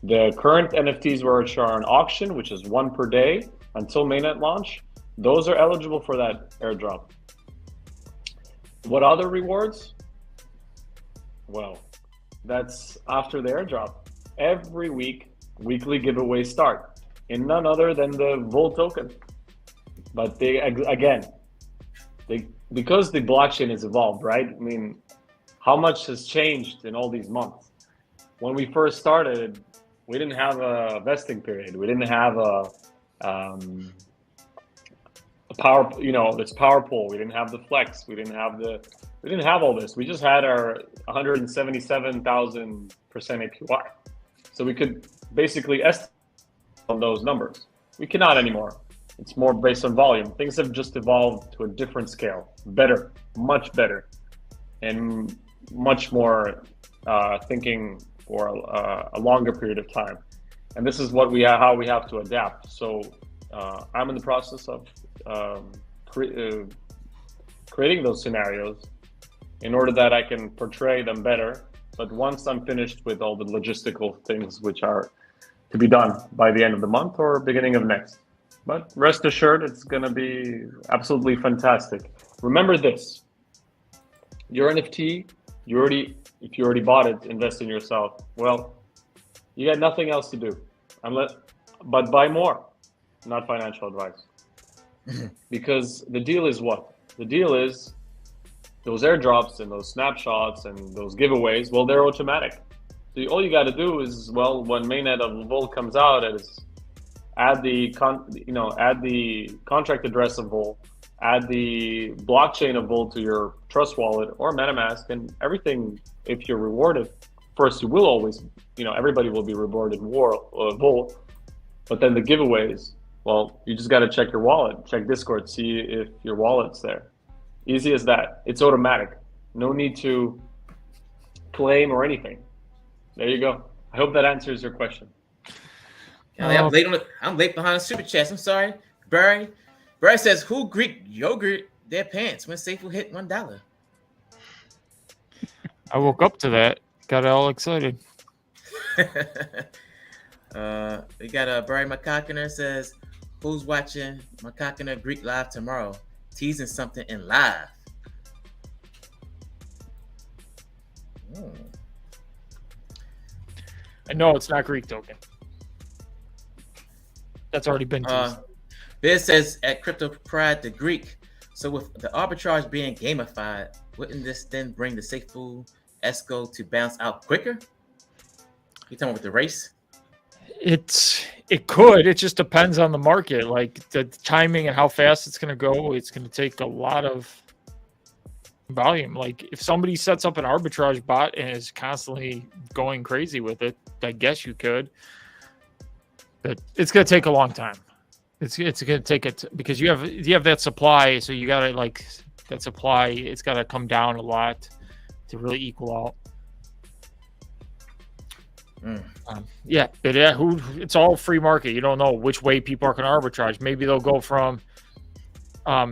the current NFTs which are on auction, which is 1 per day until mainnet launch, those are eligible for that airdrop. What other rewards? Well, that's after the airdrop. Every week, weekly giveaways start in none other than the Vol token. But because the blockchain has evolved, right? I mean, how much has changed in all these months? When we first started, we didn't have a vesting period. We didn't have a power, this power pool. We didn't have the flex. We didn't have all this. We just had our 177,000% APY. So we could basically estimate on those numbers. We cannot anymore. It's more based on volume. Things have just evolved to a different scale. Better, much better, and much more thinking for a longer period of time. And this is how we have to adapt. So I'm in the process of creating those scenarios in order that I can portray them better. But once I'm finished with all the logistical things which are to be done by the end of the month or beginning of next. But rest assured, it's going to be absolutely fantastic. Remember this, your NFT, if you already bought it, invest in yourself. Well, you got nothing else to do but buy more, not financial advice. Because the deal is what? The deal is those airdrops and those snapshots and those giveaways, well, they're automatic. So all you got to do is, well, when mainnet of Vol comes out, is add the contract address of Vol, add the blockchain of Vol to your Trust wallet or MetaMask, and everything. If you're rewarded, first you will always, everybody will be rewarded Vol, but then the giveaways, well, you just got to check your wallet, check Discord, see if your wallet's there. Easy as that. It's automatic. No need to claim or anything. There you go. I hope that answers your question. I'm late behind the super chats. I'm sorry. Barry says, who Greek yogurt their pants when safuu hit $1? I woke up to that. Got all excited. We got Barry McCockiner says, who's watching McCockiner Greek live tomorrow? Teasing something in live. I know it's not Greek token. That's already been teased. Biz says at Crypto Pride the Greek. So with the arbitrage being gamified, wouldn't this then bring the safuu Esko to bounce out quicker? You talking about with the race? It could. It just depends on the market, like the timing and how fast it's going to go. It's going to take a lot of volume. Like if somebody sets up an arbitrage bot and is constantly going crazy with it, I guess you could. But it's going to take a long time. It's going to take it because you have that supply, so you got to like that supply. It's got to come down a lot to really equal out. Yeah, but it's all free market. You don't know which way people are going to arbitrage. Maybe they'll go from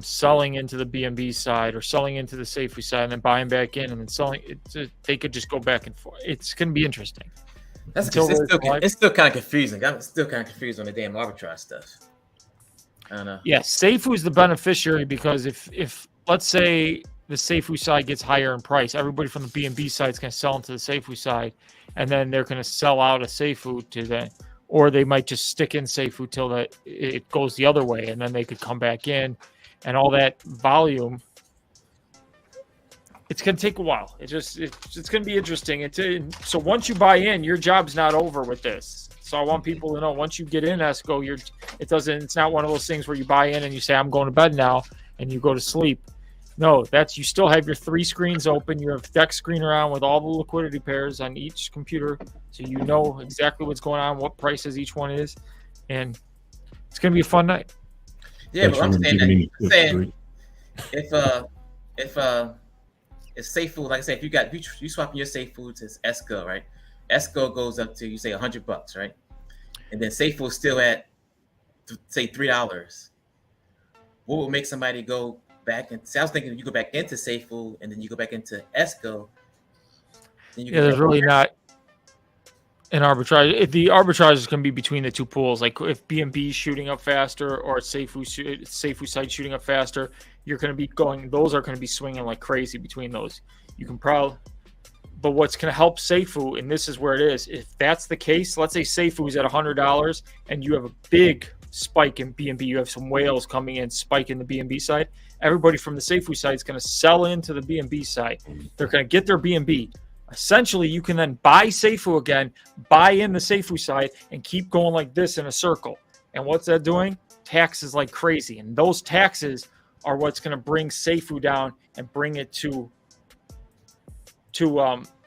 selling into the BNB side or selling into the safuu side and then buying back in and then selling. They could just go back and forth. It's going to be interesting. It's still kind of confusing. I'm still kind of confused on the damn arbitrage stuff. I don't know. Yeah, safuu is the beneficiary because if let's say the safuu side gets higher in price, everybody from the BNB side is going to sell into the safuu side, and then they're going to sell out a safuu to that, or they might just stick in safuu till that it goes the other way, and then they could come back in, and all that volume. It's going to take a while. It's going to be interesting. So once you buy in, your job's not over with this. So I want people to know once you get in Esko, it's not one of those things where you buy in and you say I'm going to bed now and you go to sleep. No, you still have your 3 screens open. You have deck screen around with all the liquidity pairs on each computer, so you know exactly what's going on, what prices each one is, and it's going to be a fun night. Yeah, but I'm saying if safuu, like I said, if you swapping your safuu to Esko, right? Esko goes up to, you say, $100, right? And then safuu is still at, say, $3. What would make somebody go back? And I was thinking you go back into safuu and then you go back into Esko. There's really not an arbitrage. The arbitrage is going to be between the two pools. Like if BNB is shooting up faster or safuu side shooting up faster, you're going to be those are going to be swinging like crazy between those. You can probably, but what's going to help safuu, and this is where it is, if that's the case, let's say safuu is at $100 and you have a big spike in BNB, you have some whales coming in, spike in the BNB side, everybody from the safuu side is going to sell into the BNB side. They're going to get their BNB. Essentially, you can then buy safuu again, buy in the safuu side, and keep going like this in a circle. And what's that doing? Taxes like crazy. And those taxes are what's going to bring safuu down and bring it to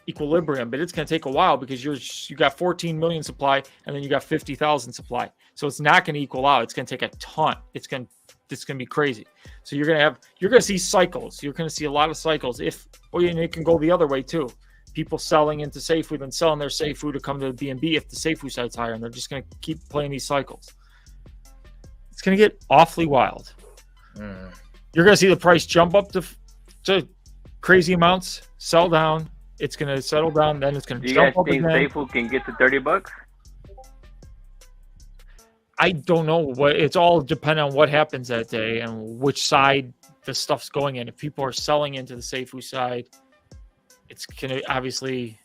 equilibrium. But it's going to take a while because you got 14 million supply and then you got 50,000 supply. So it's not going to equal out. It's going to take a ton. It's going to be crazy. So you're going to see cycles. You're going to see a lot of cycles. And it can go the other way too. People selling into safuu, then selling their safuu to come to the BNB if the safuu side's higher, and they're just going to keep playing these cycles. It's going to get awfully wild. You're going to see the price jump up to crazy amounts, sell down. It's going to settle down, then it's going to jump up again. Do you guys think safuu can get to $30? I don't know. It's all dependent on what happens that day and which side the stuff's going in. If people are selling into the safuu side, it's going to obviously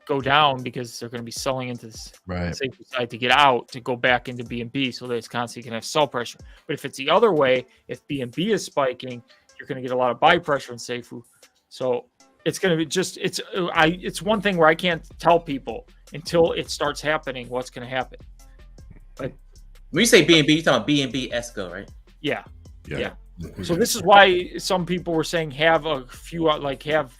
go down because they're going to be selling into this safuu side to get out, to go back into BNB, so that it's constantly going to have sell pressure. But if it's the other way, if BNB is spiking, you're going to get a lot of buy pressure in safuu. So it's going to be it's one thing where I can't tell people until it starts happening what's going to happen. But when you say BNB, you're talking about BNB Esko, right? Yeah. So this is why some people were saying have a few, have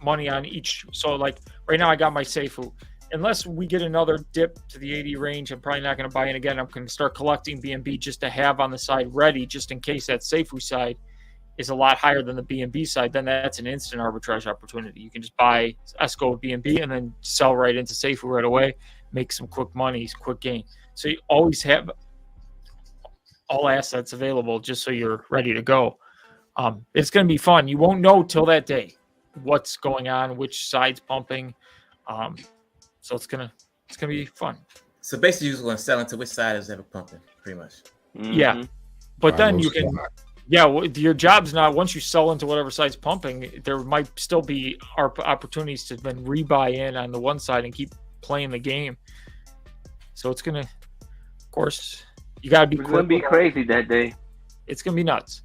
money on each. So like right now I got my safuu. Unless we get another dip to the 80 range, I'm probably not going to buy in again. I'm going to start collecting BNB just to have on the side ready, just in case that safuu side is a lot higher than the BNB side. Then that's an instant arbitrage opportunity. You can just buy Esko with BNB and then sell right into safuu right away, make some quick money, quick gain. So you always have all assets available just so you're ready to go. It's going to be fun. You won't know till that day what's going on, which side's pumping. So it's gonna be fun. So basically, you're going to sell into which side is ever pumping, pretty much. Mm-hmm. Yeah, but then you can. Yeah, your job's not, once you sell into whatever side's pumping, there might still be opportunities to then rebuy in on the one side and keep playing the game. So it's gonna, of course, you gotta be. It's gonna be crazy that day. It's gonna be nuts.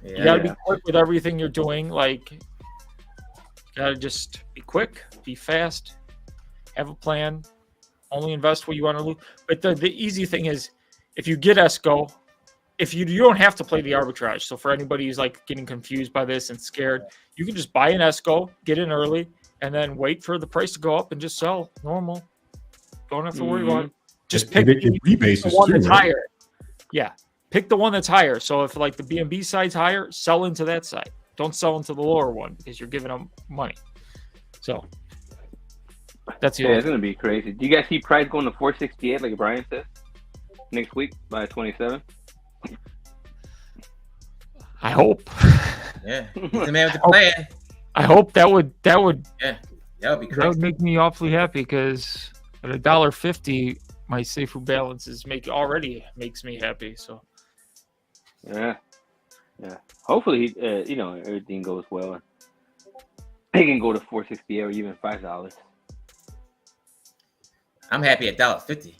You gotta be quick with everything you're doing, Gotta just be quick, be fast, have a plan, only invest what you want to lose. But the easy thing is, if you get Esko, if you don't have to play the arbitrage. So for anybody who's like getting confused by this and scared, you can just buy an Esko, get in early, and then wait for the price to go up and just sell normal. Don't have to worry about it. Just pick the one that's higher. Yeah, pick the one that's higher. So if like the BNB side's higher, sell into that side. Don't sell into the lower one because you're giving them money. So that's it's gonna be crazy. Do you guys see price going to 468 like Brian said next week by 27? I hope. Yeah, he's the man with the plan. I hope that would yeah, that would be crazy. That would make me awfully happy because at $1.50, my safuu balances already makes me happy. So yeah. Hopefully, everything goes well. And they can go to 468 or even $5. I'm happy at $1.50.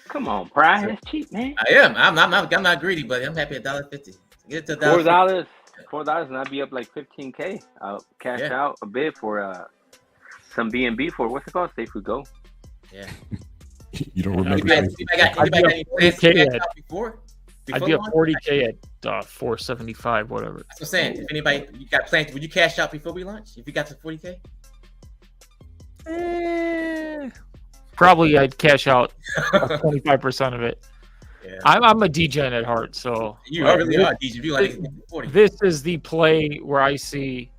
Come on, Brian, that's cheap, man. I am. I'm not greedy, but I'm happy at $1.50. Get it to $4, and I'd be up like 15K. I'll cash out a bit for some BNB for what's it called? Safuu Go. Yeah. You don't remember? Before? I'd be at 40K at 475, whatever. That's what I'm saying. If anybody you got plans, would you cash out before we launch? If you got to 40K? Probably I'd cash out 25% of it. Yeah. I'm a degen at heart, so you really are degen. You like 40. This is the play where I see.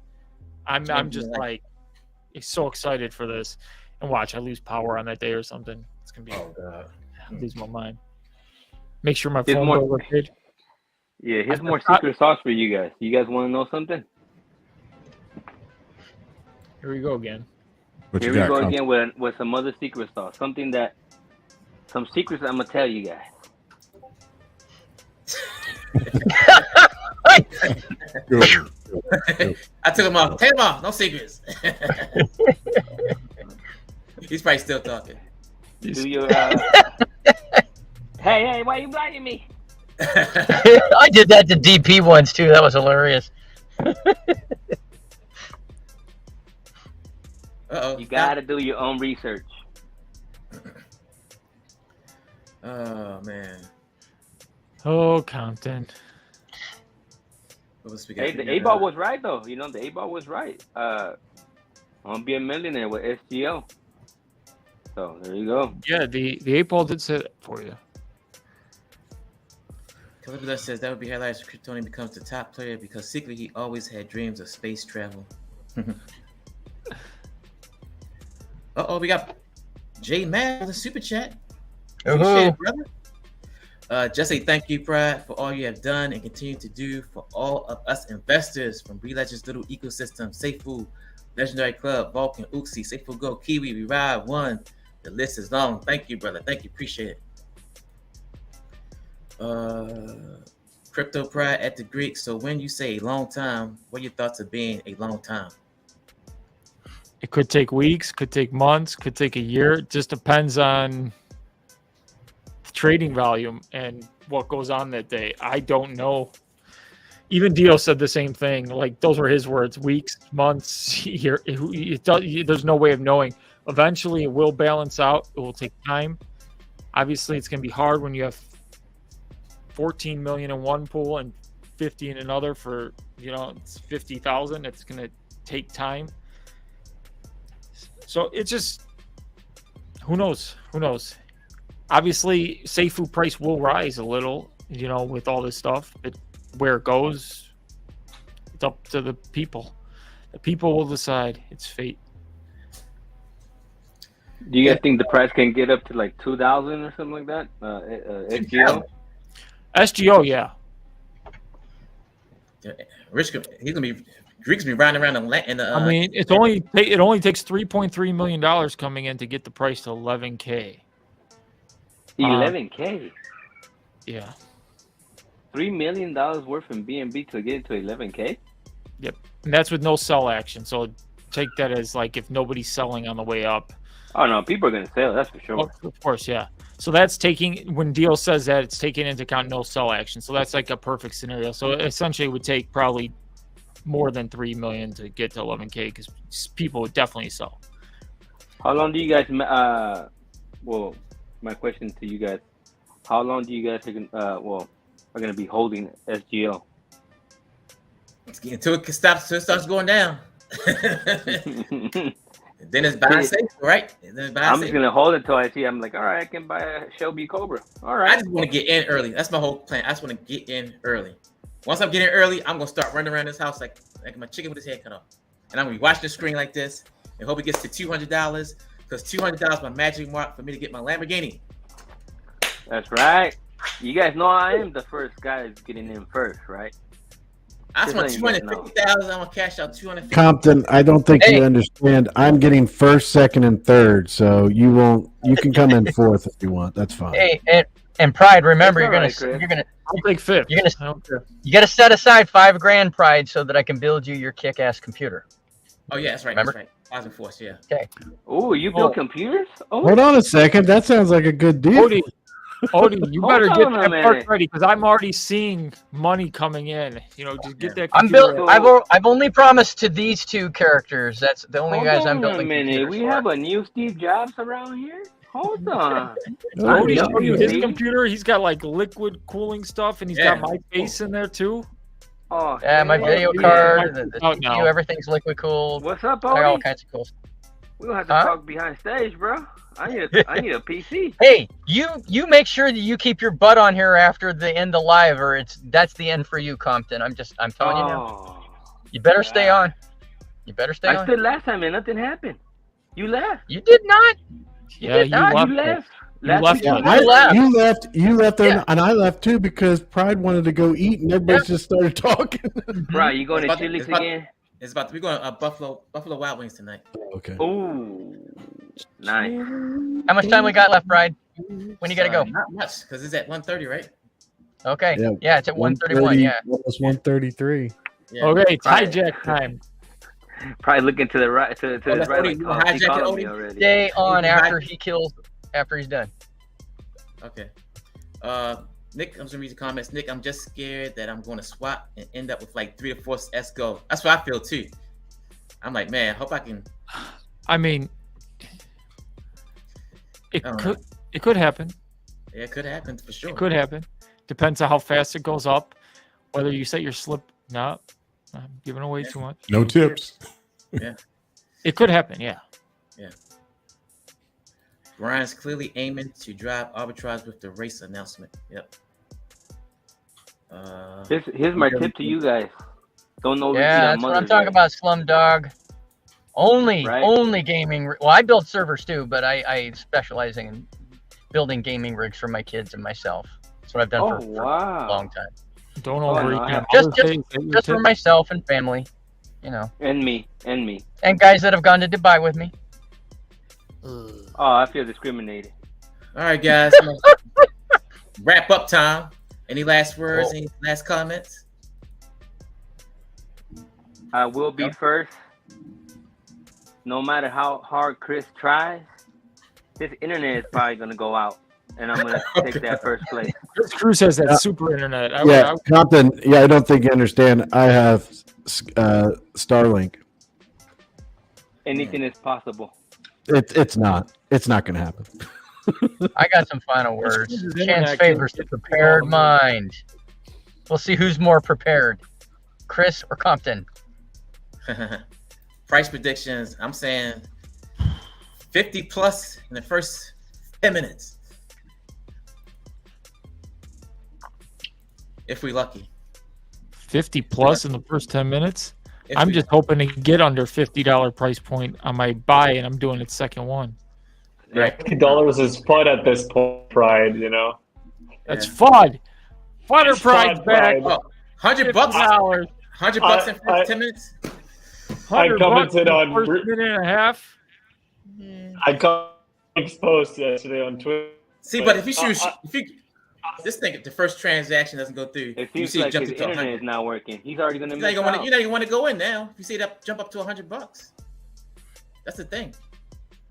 I'm just like so excited for this, and watch I lose power on that day or something. It's gonna be I lose my mind. Make sure my phone bill was paid. Yeah, here's more secret sauce for you guys. You guys want to know something? Here we go again. Here we go again with some other secret sauce. Some secrets I'm gonna tell you guys. I took him off. Take him off. No secrets. He's probably still talking. Do your Hey, why are you blinding me? I did that to DP once too. That was hilarious. You gotta do your own research. Oh man. Oh, Compton. Hey, the A-ball was right though. You know, the A-ball was right. I'm gonna be a millionaire with SGL. So there you go. Yeah, the 8-ball did say that for you. Calibula says that would be hilarious if Kryptonian becomes the top player because secretly he always had dreams of space travel. We got J Matt with a super chat. Appreciate it, brother. Just say thank you, Pride, for all you have done and continue to do for all of us investors from Legends Little Ecosystem, Safuu, Legendary Club, Vulcan, ooxy, Safuu Go, Kiwi, We Ride, One. The list is long. Thank you, brother. Thank you. Appreciate it. Crypto Pride at the Greek. So when you say a long time, what are your thoughts of being a long time? It could take weeks, could take months, could take a year. It just depends on the trading volume and what goes on that day. I don't know. Even Dio said the same thing. Like, those were his words. Weeks, months, year. There's no way of knowing. Eventually, it will balance out. It will take time. Obviously, it's going to be hard when you have 14 million in one pool and 50 in another for, it's 50,000. It's going to take time. So it's just, who knows? Obviously, Safuu price will rise a little, with all this stuff. Where it goes, it's up to the people. The people will decide. It's fate. Do you guys think the price can get up to like 2,000 or something like that? SGO? SGO, yeah. Rich, he's gonna be. Greek's be riding around in the. I mean, it only takes $3.3 million coming in to get the price to 11K. 11K. Yeah. $3 million worth in BNB to get into 11K. Yep, and that's with no sell action. So take that as like if nobody's selling on the way up. Oh no, people are gonna sell. That's for sure. Oh, of course, yeah. So that's taking, when Deal says that, it's taking into account no sell action. So that's like a perfect scenario. So essentially, it would take probably more than 3 million to get to 11K because people would definitely sell. How long do you guys? Well, my question to you guys: how long do you guys are going to be holding SGL? Let's get into it. It starts going down. Then it's buy safe, right? I'm just gonna hold it till I see. I'm like, all right, I can buy a Shelby Cobra. All right. I just want to get in early. That's my whole plan. I just want to get in early. Once I'm getting early, I'm gonna start running around this house like my chicken with his head cut off, and I'm gonna be watching the screen like this and hope it gets to $200 because $200 is my magic mark for me to get my Lamborghini. That's right. You guys know I am the first guy that's getting in first, right? I just want 250,000. I'm gonna cash out 250. Compton, I don't think you understand. I'm getting first, second, and third, so you won't. You can come in fourth if you want. That's fine. Hey, and Pride, remember you're gonna. I'll take fifth. You gotta set aside $5,000, Pride, so that I can build you your kick-ass computer. Oh yeah, that's right. Remember? That's right. Thousand Force, yeah. Okay. Oh, you build computers? Oh. Hold on a second. That sounds like a good deal. Odie, you better get that part ready because I'm already seeing money coming in. You know, just get that. I've only promised to these two characters. That's the only guys I'm building. We have a new Steve Jobs around here. Hold on. Odie showed you his computer. He's got like liquid cooling stuff, and he's got my face in there too. Oh yeah, my video card, the CPU, everything's liquid cooled. What's up, Odie? All Odie? kinds of cool stuff. We don't have to talk behind stage, bro. I need a PC. Hey, you make sure that you keep your butt on here after the end of live, or that's the end for you, Compton. I'm telling you now. You better stay on. You better stay on. I stood last time and nothing happened. You left. You did not. You left. You left there, and I left too because Pride wanted to go eat, and everybody just started talking. Right, you going to Chili's again? It's about to be going to Buffalo Wild Wings tonight. Okay. Oh, nice. How much time we got left, Pride? When you gotta go? Not much, because it's at 1:30, right? Okay. Yeah, it's at 1:31. Yeah. It's 1:33. Yeah. Okay, it's hijack time. Probably looking to the right, to his right. Like, stay on after he's done. Okay. Nick, I'm just gonna read the comments. Nick, I'm just scared that I'm going to swap and end up with like 3 or 4 Esko. That's what I feel too. I'm like, man, hope I can. I mean, it could happen. Yeah, it could happen for sure. It could happen. Depends on how fast it goes up. Whether you set your slip. No, I'm giving away too much. No tips. Yeah. It could happen. Yeah. Yeah. Brian's clearly aiming to drive arbitrage with the race announcement. Yep. Here's my tip to you guys. Don't overeat Yeah, that's what I'm talking about, Slumdog. Only gaming. Well, I build servers too, but I specialize in building gaming rigs for my kids and myself. That's what I've done for a long time. Don't overeat. Just for myself and family, you know. And me. And guys that have gone to Dubai with me. Oh, I feel discriminated. All right, guys. Wrap up time. Any last words? Any last comments? I will be first. No matter how hard Chris tries, his internet is probably going to go out. And I'm going to take that first place. Chris Cruz has that super internet. Compton, I don't think you understand. I have Starlink. Anything is possible. It's not. It's not going to happen. I got some final words. Chance favors the prepared mind. We'll see who's more prepared, Chris or Compton. Price predictions. I'm saying 50 plus in the first 10 minutes. If we're lucky. 50 plus in the first 10 minutes? I'm just hoping to get under $50 price point on my buy, and I'm doing it second one. Right. $50 is FUD at this point, Pride, you know? That's FUD. Fodder Pride's back. Oh, $100. $100 in first 10 minutes? I commented on first minute and a half. I commented post yesterday on Twitter. See, but if you this thing, if the first transaction doesn't go through, it seems like his internet is not working. He's already going to miss out. You're not even want to go in now. If you see that jump up to $100, that's the thing.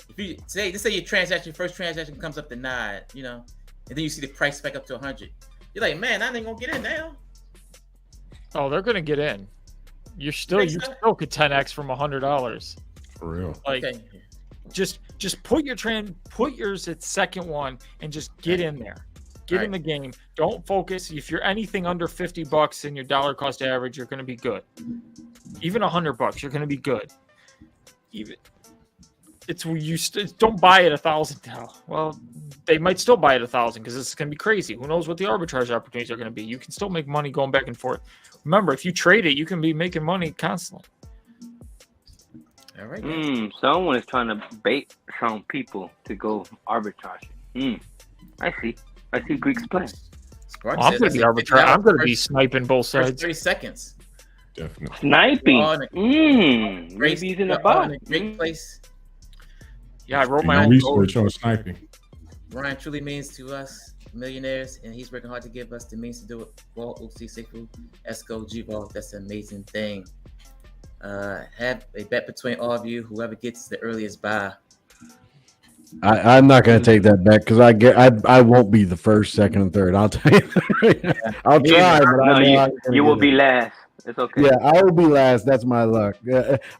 If you let's say your first transaction comes up to 9, you know, and then you see the price spike up to 100, you're like, man, I ain't gonna get in now. Oh, they're gonna get in. you still could 10x from $100. For real. Like, Okay. just put yours at second one and just get in there. Get in the game. Don't focus. If you're anything under $50 in your dollar cost average, you're going to be good. Even $100, you're going to be good. Even it's where you don't buy it 1,000 now. Well, they might still buy it 1,000 because it's going to be crazy. Who knows what the arbitrage opportunities are going to be? You can still make money going back and forth. Remember, if you trade it, you can be making money constantly. All right. Someone is trying to bait some people to go arbitrage. I see Greek's plan. Well, I'm going to be arbitrage. I'm going to be sniping both sides. 30 seconds. Definitely. Sniping. Great in the box. Great place. Yeah, I wrote my own research on sniping. Ryan truly means to us millionaires, and he's working hard to give us the means to do it. Well, ooxy, safuu, Esko, G-Ball. That's an amazing thing. Have a bet between all of you. Whoever gets the earliest buy. I'm not going to take that bet because I won't be the first, second, and third. I'll tell you. I'll try, but I know you will be last. It's okay. Yeah, I will be last. That's my luck.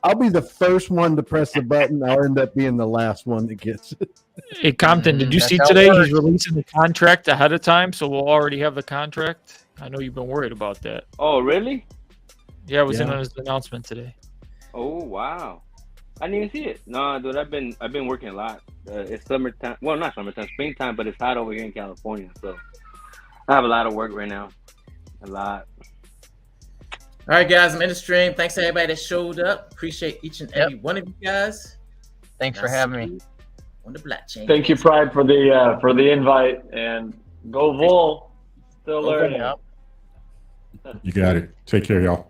I'll be the first one to press the button. I'll end up being the last one that gets it. Hey, Compton, did you see today he's releasing the contract ahead of time, so we'll already have the contract? I know you've been worried about that. Oh, really? Yeah, it was in on his announcement today. Oh, wow. I didn't even see it. No, dude, I've been working a lot. It's summertime. Well, not summertime, springtime, but it's hot over here in California, so I have a lot of work right now. A lot. All right, guys, I'm in the stream. Thanks to everybody that showed up. Appreciate each and every one of you guys. Thanks for having me. On the blockchain. Thank you, Pride, for the invite, and go Vol. Still learning. You got it. Take care, y'all.